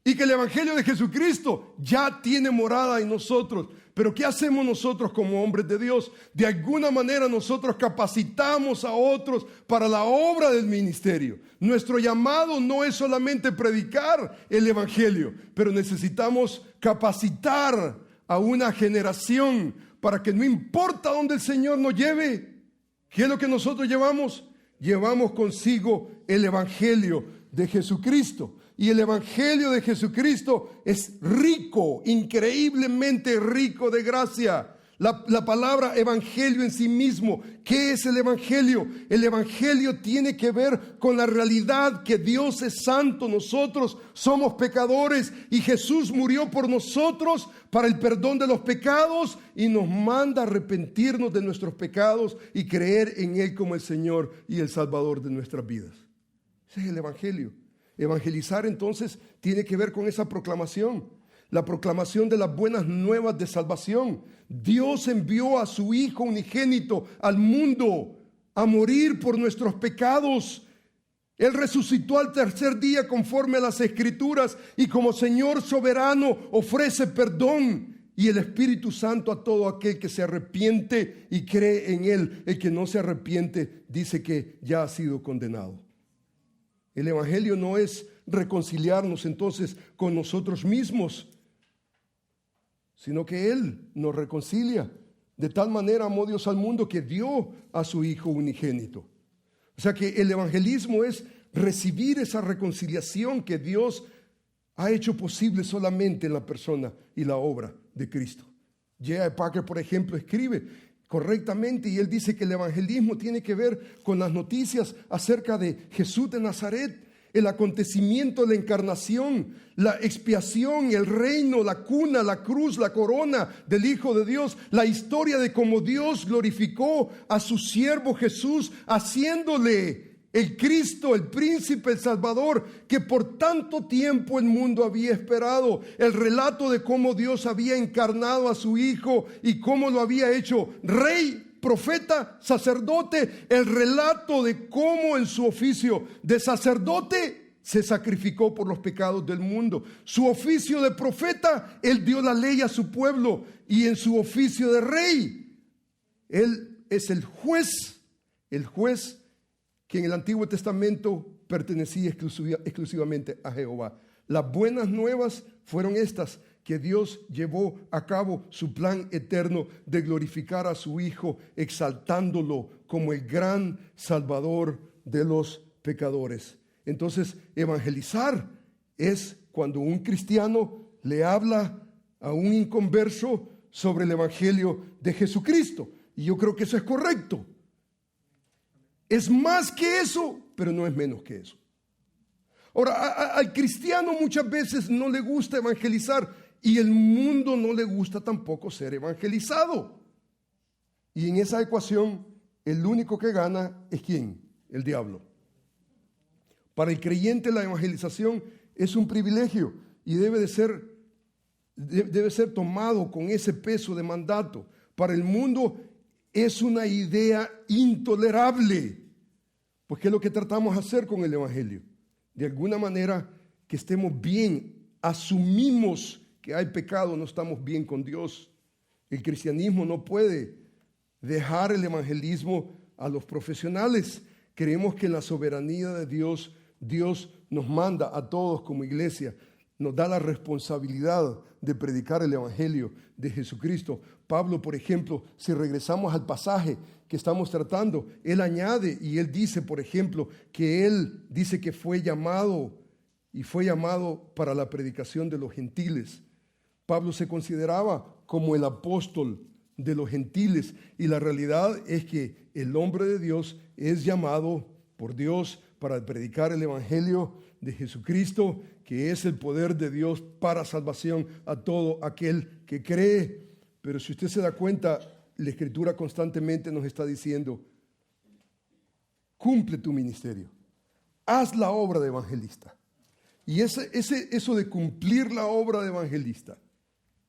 Y que el evangelio de Jesucristo ya tiene morada en nosotros. Pero ¿qué hacemos nosotros como hombres de Dios? De alguna manera nosotros capacitamos a otros para la obra del ministerio. Nuestro llamado no es solamente predicar el evangelio, pero necesitamos capacitar a una generación para que no importa dónde el Señor nos lleve. ¿Qué es lo que nosotros llevamos? Llevamos consigo el evangelio de Jesucristo. Y el evangelio de Jesucristo es rico, increíblemente rico de gracia. La palabra evangelio en sí mismo, ¿qué es el evangelio? El evangelio tiene que ver con la realidad que Dios es santo, nosotros somos pecadores y Jesús murió por nosotros para el perdón de los pecados y nos manda a arrepentirnos de nuestros pecados y creer en Él como el Señor y el Salvador de nuestras vidas. Ese es el evangelio. Evangelizar entonces tiene que ver con esa proclamación, la proclamación de las buenas nuevas de salvación. Dios envió a su Hijo unigénito al mundo a morir por nuestros pecados. Él resucitó al tercer día conforme a las Escrituras y como Señor soberano ofrece perdón y el Espíritu Santo a todo aquel que se arrepiente y cree en Él. El que no se arrepiente dice que ya ha sido condenado. El evangelio no es reconciliarnos entonces con nosotros mismos, sino que Él nos reconcilia. De tal manera amó Dios al mundo que dio a su Hijo unigénito. O sea que el evangelismo es recibir esa reconciliación que Dios ha hecho posible solamente en la persona y la obra de Cristo. J.I. Packer, por ejemplo, escribe correctamente y él dice que el evangelismo tiene que ver con las noticias acerca de Jesús de Nazaret, el acontecimiento de la encarnación, la expiación, el reino, la cuna, la cruz, la corona del Hijo de Dios, la historia de cómo Dios glorificó a su siervo Jesús, haciéndole el Cristo, el príncipe, el Salvador, que por tanto tiempo el mundo había esperado. El relato de cómo Dios había encarnado a su Hijo y cómo lo había hecho rey, profeta, sacerdote. El relato de cómo en su oficio de sacerdote se sacrificó por los pecados del mundo. Su oficio de profeta, él dio la ley a su pueblo. Y en su oficio de rey, él es el juez que en el Antiguo Testamento pertenecía exclusivamente a Jehová. Las buenas nuevas fueron estas, que Dios llevó a cabo su plan eterno de glorificar a su Hijo, exaltándolo como el gran Salvador de los pecadores. Entonces, evangelizar es cuando un cristiano le habla a un inconverso sobre el Evangelio de Jesucristo. Y yo creo que eso es correcto. Es más que eso, pero no es menos que eso. Ahora, al cristiano muchas veces no le gusta evangelizar y el mundo no le gusta tampoco ser evangelizado. Y en esa ecuación, el único que gana es ¿quién? El diablo. Para el creyente la evangelización es un privilegio y debe ser tomado con ese peso de mandato. Para el mundo es una idea intolerable. Pues ¿qué es lo que tratamos de hacer con el evangelio? De alguna manera que estemos bien, asumimos que hay pecado, no estamos bien con Dios. El cristianismo no puede dejar el evangelismo a los profesionales. Creemos que en la soberanía de Dios, Dios nos manda a todos como iglesia, nos da la responsabilidad de predicar el evangelio de Jesucristo. Pablo, por ejemplo, si regresamos al pasaje que estamos tratando, él añade y él dice, por ejemplo, que él dice que fue llamado para la predicación de los gentiles. Pablo se consideraba como el apóstol de los gentiles y la realidad es que el hombre de Dios es llamado por Dios para predicar el evangelio de Jesucristo, que es el poder de Dios para salvación a todo aquel que cree. Pero si usted se da cuenta, la Escritura constantemente nos está diciendo, cumple tu ministerio, haz la obra de evangelista. Y eso de cumplir la obra de evangelista,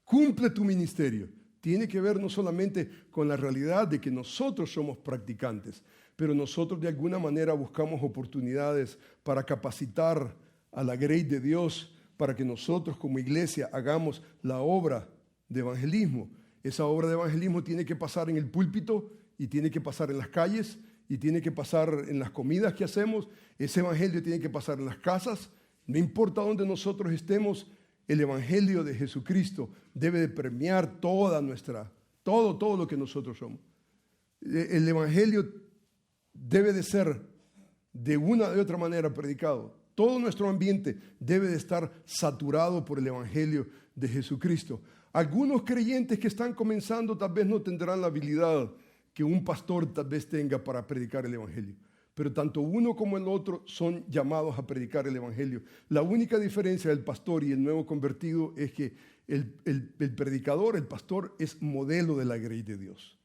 cumple tu ministerio, tiene que ver no solamente con la realidad de que nosotros somos practicantes, pero nosotros de alguna manera buscamos oportunidades para capacitar a la grey de Dios, para que nosotros como iglesia hagamos la obra de evangelismo. Esa obra de evangelismo tiene que pasar en el púlpito y tiene que pasar en las calles y tiene que pasar en las comidas que hacemos. Ese evangelio tiene que pasar en las casas. No importa dónde nosotros estemos, el evangelio de Jesucristo debe de permear todo lo que nosotros somos. El evangelio debe de ser de una de otra manera predicado. Todo nuestro ambiente debe de estar saturado por el evangelio de Jesucristo. Algunos creyentes que están comenzando tal vez no tendrán la habilidad que un pastor tal vez tenga para predicar el evangelio. Pero tanto uno como el otro son llamados a predicar el evangelio. La única diferencia del pastor y el nuevo convertido es que el predicador, el pastor, es modelo de la grey de Dios.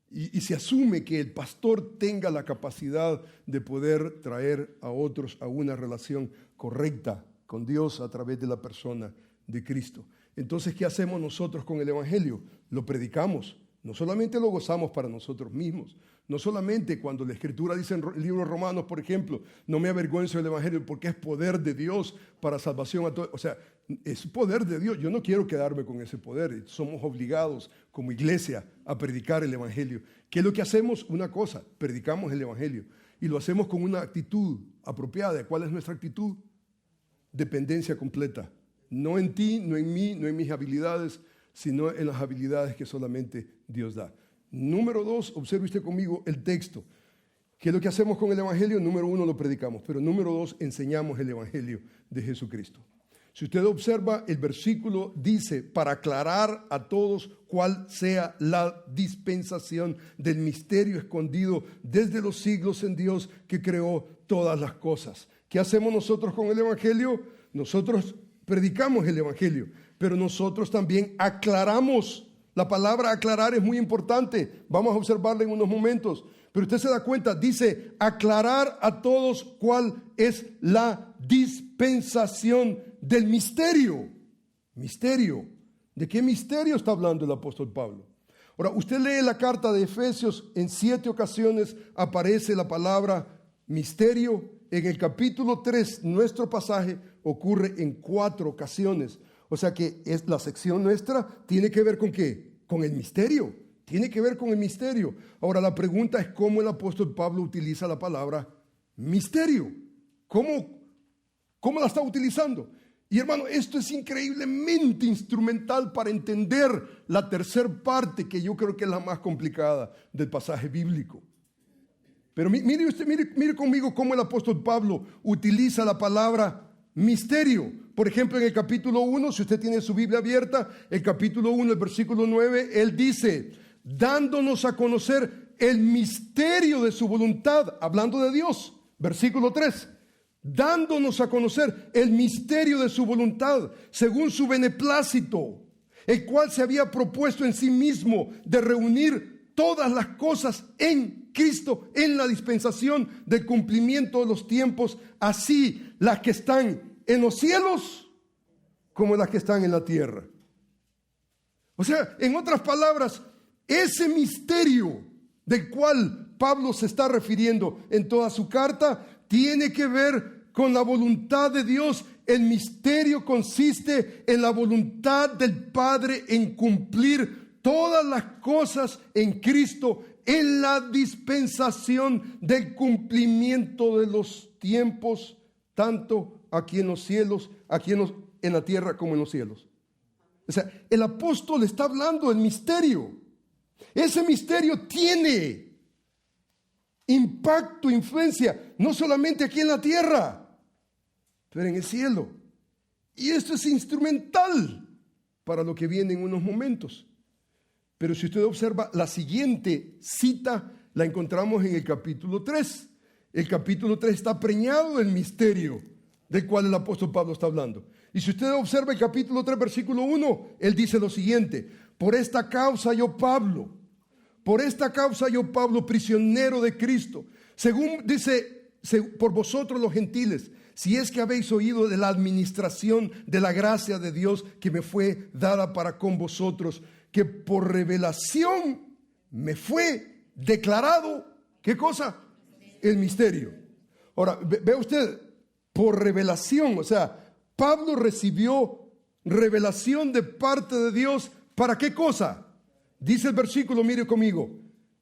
Y se asume que el pastor tenga la capacidad de poder traer a otros a una relación correcta con Dios a través de la persona de Cristo. Entonces, ¿qué hacemos nosotros con el evangelio? Lo predicamos. No solamente lo gozamos para nosotros mismos, no solamente cuando la Escritura dice en el libro de Romanos, por ejemplo, no me avergüenzo del evangelio porque es poder de Dios para salvación a todos. O sea, es poder de Dios. Yo no quiero quedarme con ese poder. Somos obligados como iglesia a predicar el evangelio. ¿Qué es lo que hacemos? Una cosa, predicamos el evangelio y lo hacemos con una actitud apropiada. ¿Cuál es nuestra actitud? Dependencia completa. No en ti, no en mí, no en mis habilidades, sino en las habilidades que solamente Dios da. Número 2, observe usted conmigo el texto. ¿Qué es lo que hacemos con el evangelio? Número 1, lo predicamos, pero número 2, enseñamos el evangelio de Jesucristo. Si usted observa, el versículo dice, para aclarar a todos cuál sea la dispensación del misterio escondido desde los siglos en Dios que creó todas las cosas. ¿Qué hacemos nosotros con el evangelio? Nosotros predicamos el evangelio, pero nosotros también aclaramos. La palabra aclarar es muy importante. Vamos a observarla en unos momentos. Pero usted se da cuenta, dice aclarar a todos cuál es la dispensación del misterio. Misterio. ¿De qué misterio está hablando el apóstol Pablo? Ahora, usted lee la carta de Efesios, en 7 ocasiones aparece la palabra misterio. En el capítulo 3, nuestro pasaje ocurre en 4 ocasiones. O sea que la sección nuestra tiene que ver con ¿qué? Con el misterio. Tiene que ver con el misterio. Ahora la pregunta es cómo el apóstol Pablo utiliza la palabra misterio. ¿Cómo la está utilizando? Y hermano, esto es increíblemente instrumental para entender la tercera parte, que yo creo que es la más complicada del pasaje bíblico. Pero mire conmigo cómo el apóstol Pablo utiliza la palabra misterio. Por ejemplo, en el capítulo 1, si usted tiene su Biblia abierta, el capítulo 1, el versículo 9, él dice, dándonos a conocer el misterio de su voluntad, hablando de Dios. Versículo 3, dándonos a conocer el misterio de su voluntad, según su beneplácito, el cual se había propuesto en sí mismo de reunir todas las cosas en Cristo, en la dispensación del cumplimiento de los tiempos, así las que están en los cielos como las que están en la tierra. O sea, en otras palabras, ese misterio del cual Pablo se está refiriendo en toda su carta tiene que ver con la voluntad de Dios. El misterio consiste en la voluntad del Padre en cumplir todas las cosas en Cristo, en la dispensación del cumplimiento de los tiempos, tanto aquí en los cielos, aquí en la tierra como en los cielos. O sea, el apóstol está hablando del misterio. Ese misterio tiene impacto, influencia, no solamente aquí en la tierra, pero en el cielo. Y esto es instrumental para lo que viene en unos momentos. Pero si usted observa, la siguiente cita la encontramos en el capítulo 3. El capítulo 3 está preñado del misterio del cual el apóstol Pablo está hablando. Y si usted observa el capítulo 3, versículo 1, él dice lo siguiente: por esta causa yo Pablo, prisionero de Cristo, según dice, por vosotros los gentiles, si es que habéis oído de la administración de la gracia de Dios que me fue dada para con vosotros, que por revelación me fue declarado, ¿qué cosa? El misterio. Ahora, ve usted, por revelación, o sea, Pablo recibió revelación de parte de Dios, ¿para qué cosa? Dice el versículo, mire conmigo,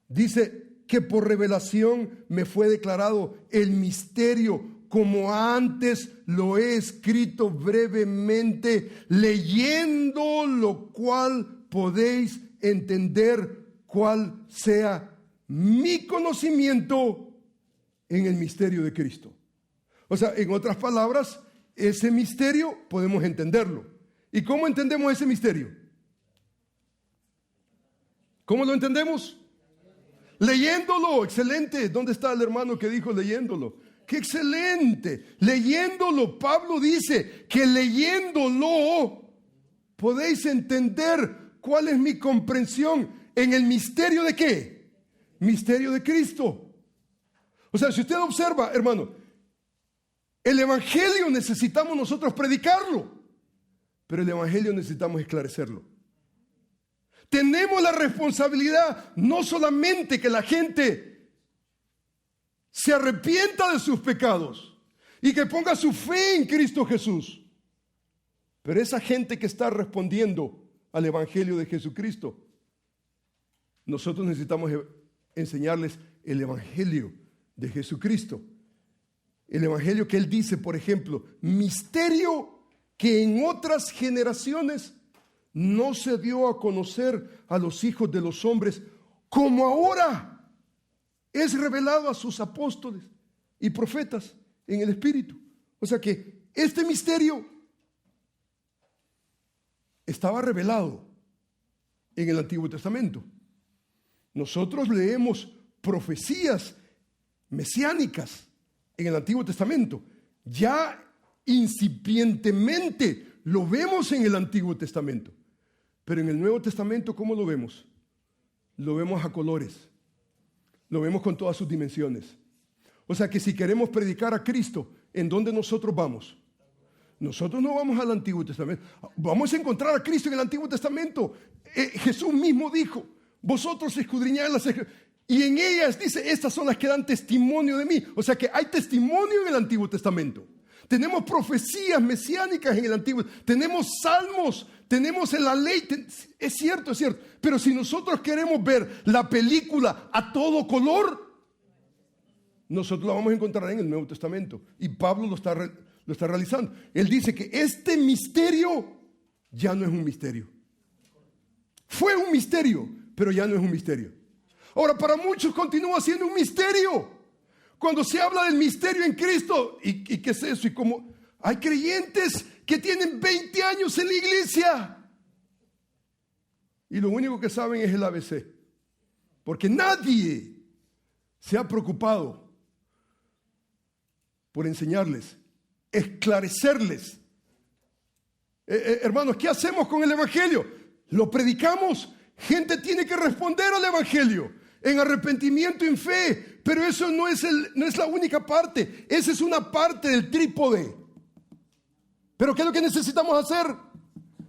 dice que por revelación me fue declarado el misterio, como antes lo he escrito brevemente, leyendo lo cual podéis entender cuál sea mi conocimiento en el misterio de Cristo. O sea, en otras palabras, ese misterio podemos entenderlo. ¿Y cómo entendemos ese misterio? ¿Cómo lo entendemos? Leyéndolo. Excelente. ¿Dónde está el hermano que dijo leyéndolo? ¡Qué excelente! Leyéndolo. Pablo dice que leyéndolo podéis entender cuál es mi comprensión en el misterio de ¿qué? Misterio de Cristo. O sea, si usted observa, hermano, el evangelio necesitamos nosotros predicarlo, pero el evangelio necesitamos esclarecerlo. Tenemos la responsabilidad no solamente que la gente se arrepienta de sus pecados y que ponga su fe en Cristo Jesús, pero esa gente que está respondiendo al evangelio de Jesucristo, nosotros necesitamos enseñarles el evangelio de Jesucristo. El evangelio que él dice, por ejemplo, misterio que en otras generaciones no se dio a conocer a los hijos de los hombres, como ahora es revelado a sus apóstoles y profetas en el Espíritu. O sea que este misterio estaba revelado en el Antiguo Testamento. Nosotros leemos profecías mesiánicas en el Antiguo Testamento. Ya incipientemente lo vemos en el Antiguo Testamento. Pero en el Nuevo Testamento, ¿cómo lo vemos? Lo vemos a colores. Lo vemos con todas sus dimensiones. O sea que si queremos predicar a Cristo, ¿en dónde nosotros vamos? Nosotros no vamos al Antiguo Testamento. Vamos a encontrar a Cristo en el Antiguo Testamento. Jesús mismo dijo, vosotros escudriñad las Escrituras, y en ellas dice, estas son las que dan testimonio de mí. O sea que hay testimonio en el Antiguo Testamento. Tenemos profecías mesiánicas en el Antiguo. Tenemos salmos, tenemos en la ley. Es cierto. Pero si nosotros queremos ver la película a todo color, nosotros la vamos a encontrar en el Nuevo Testamento. Y Pablo lo está realizando. Él dice que este misterio ya no es un misterio. Fue un misterio, pero ya no es un misterio. Ahora, para muchos continúa siendo un misterio. Cuando se habla del misterio en Cristo, ¿y qué es eso? Y como hay creyentes que tienen 20 años en la iglesia y lo único que saben es el ABC, porque nadie se ha preocupado por enseñarles, esclarecerles. Hermanos, ¿qué hacemos con el evangelio? Lo predicamos. Gente tiene que responder al evangelio en arrepentimiento y en fe, pero eso no es la única parte. Esa es una parte del trípode. Pero ¿qué es lo que necesitamos hacer?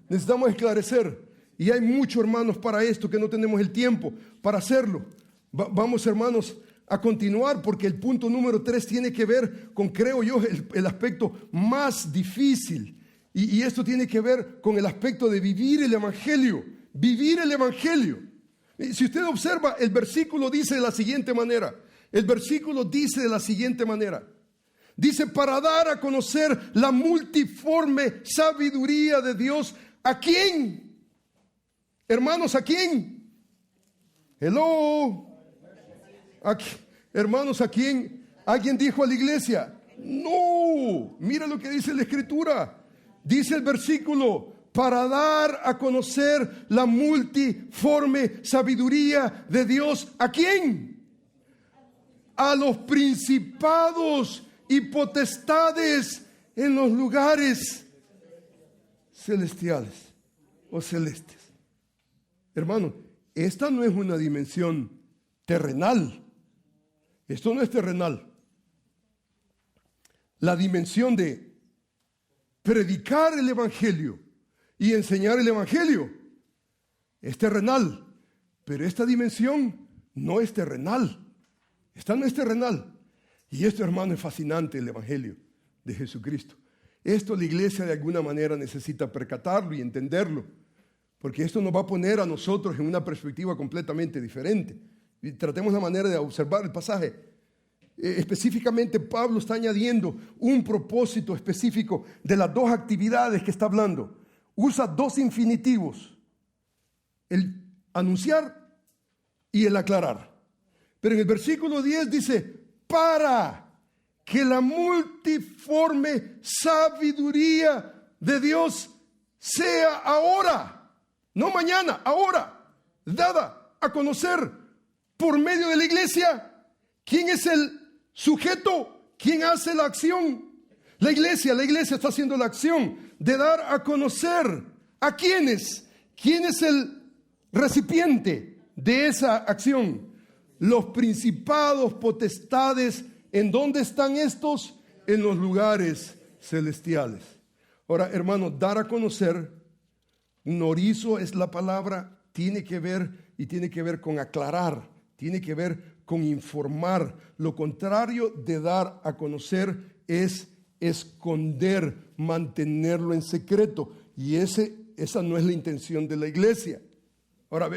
Necesitamos esclarecer. Y hay muchos hermanos para esto que no tenemos el tiempo para hacerlo. Vamos, hermanos, a continuar, porque el punto número 3 tiene que ver con, creo yo, el aspecto más difícil. Y esto tiene que ver con el aspecto de vivir el evangelio. Vivir el evangelio. Si usted observa, el versículo dice de la siguiente manera. Dice, para dar a conocer la multiforme sabiduría de Dios. ¿A quién? Hermanos, ¿a quién? Hello. Hermanos, ¿a quién? ¿Alguien dijo a la iglesia? No. Mira lo que dice la Escritura. Dice el versículo, para dar a conocer la multiforme sabiduría de Dios. ¿A quién? A los principados y potestades en los lugares celestiales o celestes. Hermano, esta no es una dimensión terrenal. Esto no es terrenal. La dimensión de predicar el evangelio y enseñar el evangelio es terrenal, pero esta dimensión no es terrenal. Esta no es terrenal. Y esto, hermano, es fascinante, el evangelio de Jesucristo. Esto la iglesia de alguna manera necesita percatarlo y entenderlo, porque esto nos va a poner a nosotros en una perspectiva completamente diferente. Y tratemos la manera de observar el pasaje. Específicamente, Pablo está añadiendo un propósito específico de las dos actividades que está hablando. Usa dos infinitivos, el anunciar y el aclarar. Pero en el versículo 10 dice, para que la multiforme sabiduría de Dios sea ahora, no mañana, ahora, dada a conocer por medio de la iglesia. ¿Quién es el sujeto? ¿Quién hace la acción? La iglesia está haciendo la acción de dar a conocer a quiénes. ¿Quién es el recipiente de esa acción? Los principados, potestades. ¿En dónde están estos? En los lugares celestiales. Ahora, hermano, dar a conocer, norizo es la palabra, tiene que ver con aclarar, tiene que ver con informar. Lo contrario de dar a conocer es esconder, mantenerlo en secreto. Y esa no es la intención de la iglesia. Ahora,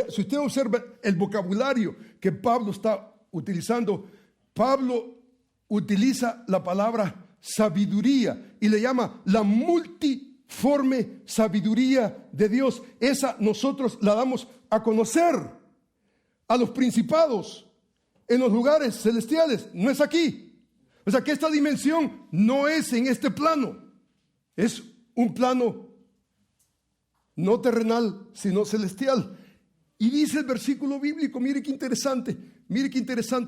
si usted observa el vocabulario que Pablo está utilizando, Pablo utiliza la palabra sabiduría y le llama la multiforme sabiduría de Dios. Esa nosotros la damos a conocer a los principados en los lugares celestiales. No es aquí. O sea que esta dimensión no es en este plano. Es un plano no terrenal, sino celestial. Y dice el versículo bíblico, mire qué interesante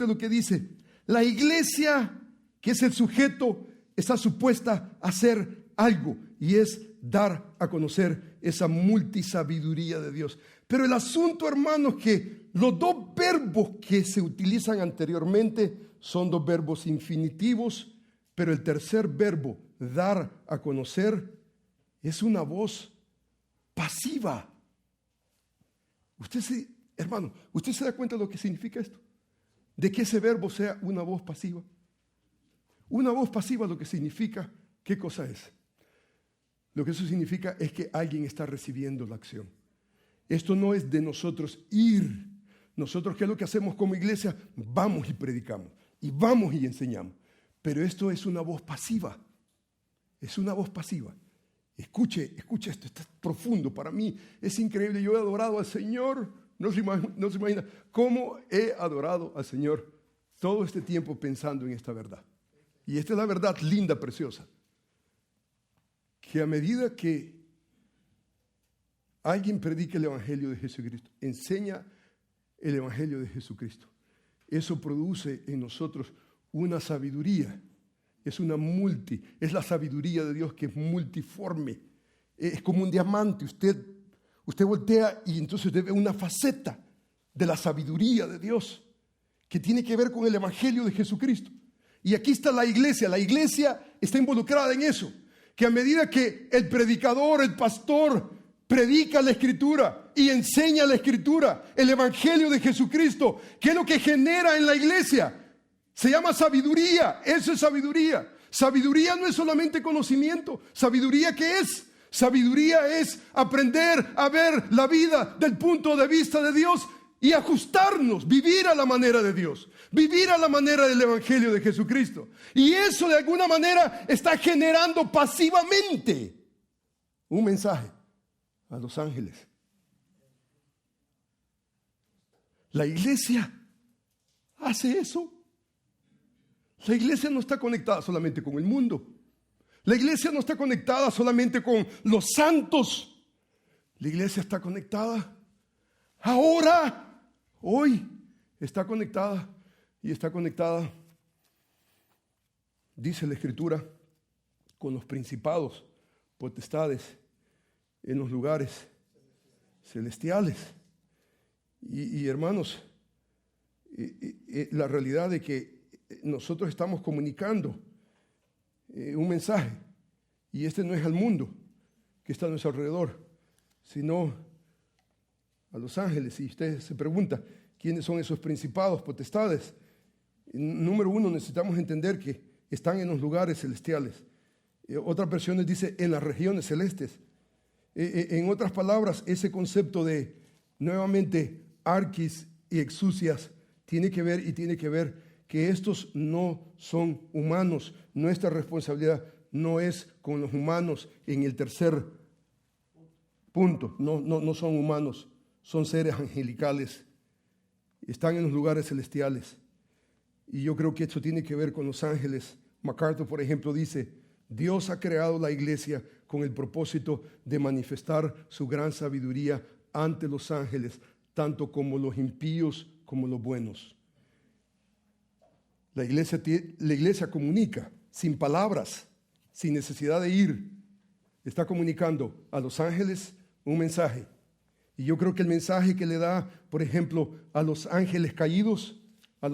lo que dice. La iglesia, que es el sujeto, está supuesta a hacer algo, y es dar a conocer esa multisabiduría de Dios. Pero el asunto, hermanos, que los dos verbos que se utilizan anteriormente son dos verbos infinitivos, pero el tercer verbo, dar a conocer, es una voz pasiva. ¿Usted se da cuenta de lo que significa esto? De que ese verbo sea una voz pasiva. Una voz pasiva, lo que significa, ¿qué cosa es? Lo que eso significa es que alguien está recibiendo la acción. Esto no es de nosotros ir. Nosotros, ¿qué es lo que hacemos como iglesia? Vamos y predicamos. y vamos y enseñamos. Pero esto es una voz pasiva. Es una voz pasiva. Escuche esto, está profundo para mí. Es increíble. Yo he adorado al Señor. No se imagina cómo he adorado al Señor todo este tiempo pensando en esta verdad. Y esta es la verdad linda, preciosa. Que a medida que alguien predica el Evangelio de Jesucristo, enseña el Evangelio de Jesucristo, eso produce en nosotros una sabiduría. Es la sabiduría de Dios que es multiforme. Es como un diamante. Usted voltea y entonces usted ve una faceta de la sabiduría de Dios que tiene que ver con el Evangelio de Jesucristo. Y aquí está la iglesia. La iglesia está involucrada en eso. Que a medida que el predicador, el pastor, predica la Escritura y enseña la Escritura, el Evangelio de Jesucristo, ¿qué es lo que genera en la iglesia? Se llama sabiduría. Eso es sabiduría. Sabiduría no es solamente conocimiento. ¿Sabiduría qué es? Sabiduría es aprender a ver la vida del punto de vista de Dios y ajustarnos, vivir a la manera de Dios, vivir a la manera del Evangelio de Jesucristo. Y eso de alguna manera está generando pasivamente un mensaje a los ángeles. La iglesia hace eso. La iglesia no está conectada solamente con el mundo. La iglesia no está conectada solamente con los santos. La iglesia está conectada ahora, hoy. Está conectada y está conectada, dice la Escritura, con los principados, potestades en los lugares celestiales. Y hermanos, la realidad de que nosotros estamos comunicando un mensaje, y este no es al mundo que está a nuestro alrededor, sino a los ángeles. Y usted se pregunta, ¿quiénes son esos principados, potestades? Número uno, necesitamos entender que están en los lugares celestiales. Otras versiones dice en las regiones celestes. En otras palabras, ese concepto de, nuevamente, arquis y exousias, tiene que ver que estos no son humanos. Nuestra responsabilidad no es con los humanos en el tercer punto. No son humanos, son seres angelicales. Están en los lugares celestiales. Y yo creo que esto tiene que ver con los ángeles. MacArthur, por ejemplo, dice, Dios ha creado la iglesia con el propósito de manifestar su gran sabiduría ante los ángeles, tanto como los impíos como los buenos. La iglesia comunica sin palabras, sin necesidad de ir. Está comunicando a los ángeles un mensaje. Y yo creo que el mensaje que le da, por ejemplo, a los ángeles caídos, el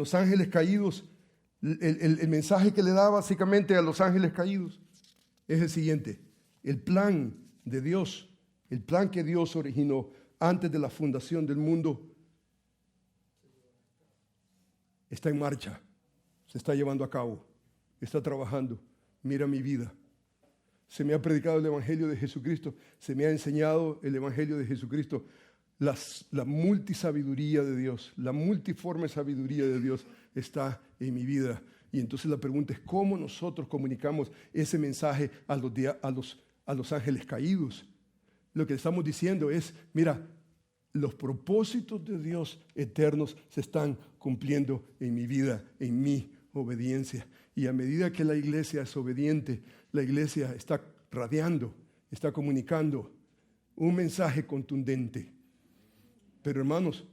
mensaje que le da básicamente a los ángeles caídos es el siguiente: el plan de Dios, el plan que Dios originó antes de la fundación del mundo, está en marcha, se está llevando a cabo, está trabajando. Mira mi vida. Se me ha predicado el Evangelio de Jesucristo, se me ha enseñado el Evangelio de Jesucristo, la multisabiduría de Dios, la multiforme sabiduría de Dios está en mi vida. Y entonces la pregunta es, ¿cómo nosotros comunicamos ese mensaje a los ángeles caídos? Lo que estamos diciendo es, mira, los propósitos de Dios eternos se están cumpliendo en mi vida, en mi obediencia. Y a medida que la iglesia es obediente, la iglesia está radiando, está comunicando un mensaje contundente. Pero hermanos,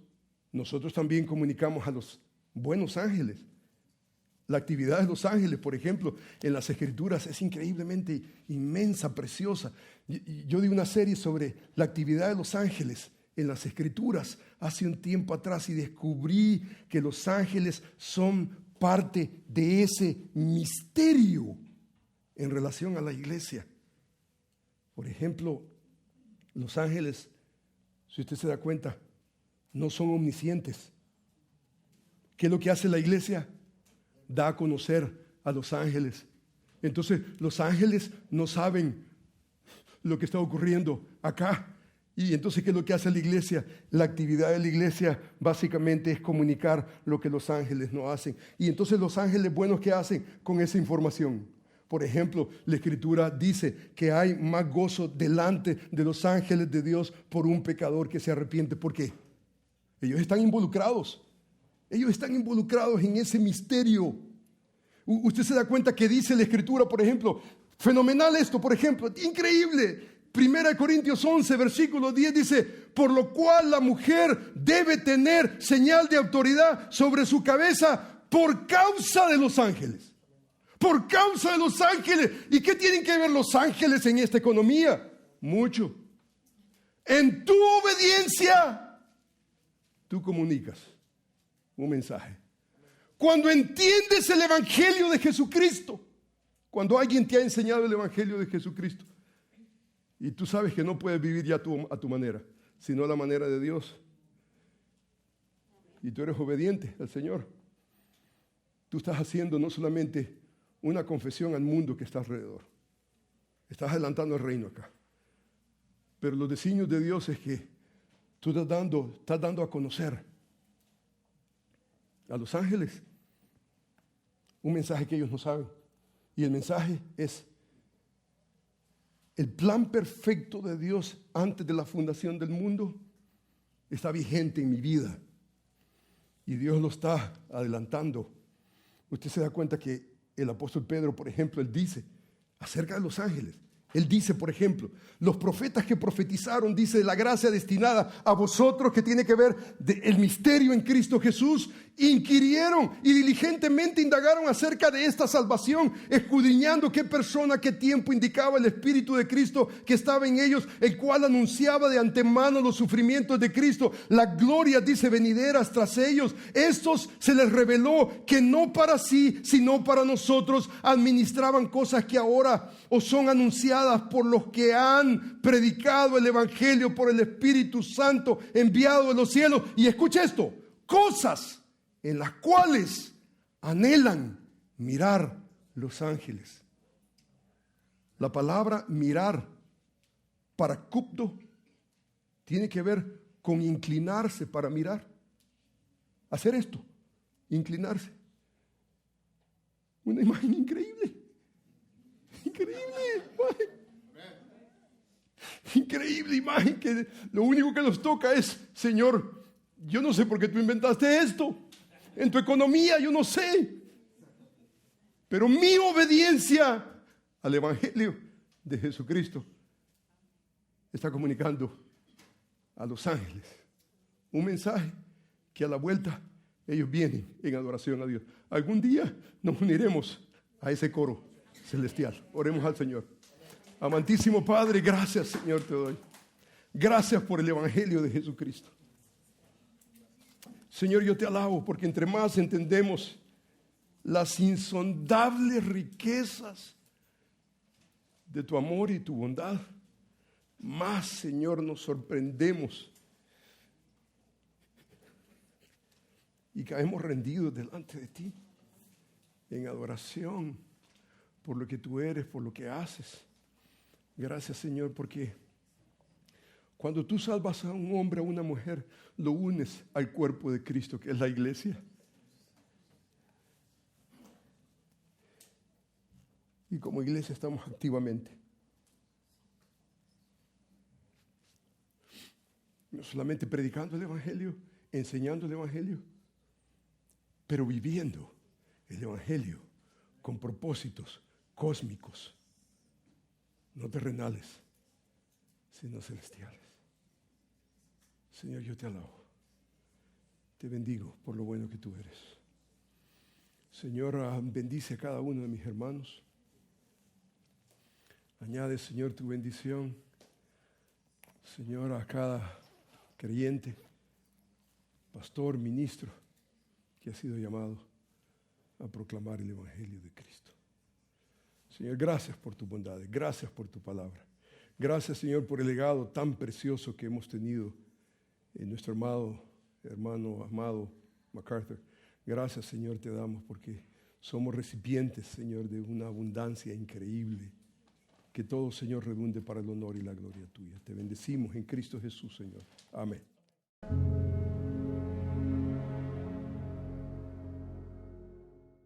nosotros también comunicamos a los buenos ángeles. La actividad de los ángeles, por ejemplo, en las Escrituras es increíblemente inmensa, preciosa. Yo di una serie sobre la actividad de los ángeles en las Escrituras hace un tiempo atrás y descubrí que los ángeles son parte de ese misterio en relación a la iglesia. Por ejemplo, los ángeles, si usted se da cuenta, no son omniscientes. ¿Qué es lo que hace la iglesia? Da a conocer a los ángeles. Entonces, los ángeles no saben lo que está ocurriendo acá. Y entonces, ¿qué es lo que hace la iglesia? La actividad de la iglesia básicamente es comunicar lo que los ángeles no hacen. Y entonces los ángeles buenos, ¿qué hacen con esa información? Por ejemplo, la Escritura dice que hay más gozo delante de los ángeles de Dios por un pecador que se arrepiente. ¿Por qué? Ellos están involucrados. Ellos están involucrados en ese misterio. Usted se da cuenta que dice la Escritura, por ejemplo, fenomenal esto, por ejemplo, increíble. 1 Corintios 11, versículo 10 dice, por lo cual la mujer debe tener señal de autoridad sobre su cabeza por causa de los ángeles. Por causa de los ángeles. ¿Y qué tienen que ver los ángeles en esta economía? Mucho. En tu obediencia, tú comunicas un mensaje. Cuando entiendes el Evangelio de Jesucristo, cuando alguien te ha enseñado el Evangelio de Jesucristo, y tú sabes que no puedes vivir ya a tu manera, sino a la manera de Dios, y tú eres obediente al Señor, tú estás haciendo no solamente una confesión al mundo que está alrededor, estás adelantando el reino acá, pero los designios de Dios es que tú estás dando a conocer a los ángeles un mensaje que ellos no saben. Y el mensaje es el plan perfecto de Dios antes de la fundación del mundo está vigente en mi vida. Y Dios lo está adelantando. Usted se da cuenta que el apóstol Pedro, por ejemplo, él dice acerca de los ángeles. Él dice, por ejemplo, los profetas que profetizaron, dice, la gracia destinada a vosotros, que tiene que ver el misterio en Cristo Jesús, inquirieron y diligentemente indagaron acerca de esta salvación, escudriñando qué persona, qué tiempo indicaba el Espíritu de Cristo que estaba en ellos, el cual anunciaba de antemano los sufrimientos de Cristo, la gloria, dice, venideras tras ellos. Estos se les reveló que no para sí, sino para nosotros administraban cosas que ahora os son anunciadas por los que han predicado el Evangelio por el Espíritu Santo enviado de los cielos. Y escucha esto, cosas en las cuales anhelan mirar los ángeles. La palabra mirar para cupdo tiene que ver con inclinarse para mirar. Hacer esto, inclinarse. Una imagen increíble. Increíble imagen. Increíble imagen que lo único que nos toca es, Señor, yo no sé por qué tú inventaste esto. En tu economía yo no sé. Pero mi obediencia al Evangelio de Jesucristo está comunicando a los ángeles un mensaje que a la vuelta ellos vienen en adoración a Dios. Algún día nos uniremos a ese coro celestial. Oremos al Señor. Amantísimo Padre, gracias, Señor, te doy. Gracias por el Evangelio de Jesucristo. Señor, yo te alabo porque entre más entendemos las insondables riquezas de tu amor y tu bondad, más, Señor, nos sorprendemos y caemos rendidos delante de ti en adoración por lo que tú eres, por lo que haces. Gracias, Señor, porque cuando tú salvas a un hombre, a una mujer, lo unes al cuerpo de Cristo, que es la iglesia. Y como iglesia estamos activamente. No solamente predicando el Evangelio, enseñando el Evangelio, pero viviendo el Evangelio con propósitos cósmicos, no terrenales, sino celestiales. Señor, yo te alabo. Te bendigo por lo bueno que tú eres. Señor, bendice a cada uno de mis hermanos. Añade, Señor, tu bendición, Señor, a cada creyente, pastor, ministro, que ha sido llamado a proclamar el Evangelio de Cristo. Señor, gracias por tu bondad, gracias por tu palabra. Gracias, Señor, por el legado tan precioso que hemos tenido en nuestro hermano amado MacArthur. Gracias, Señor, te damos porque somos recipientes, Señor, de una abundancia increíble Que todo, Señor, redunde para el honor y la gloria tuya. Te bendecimos en Cristo Jesús, Señor. Amén.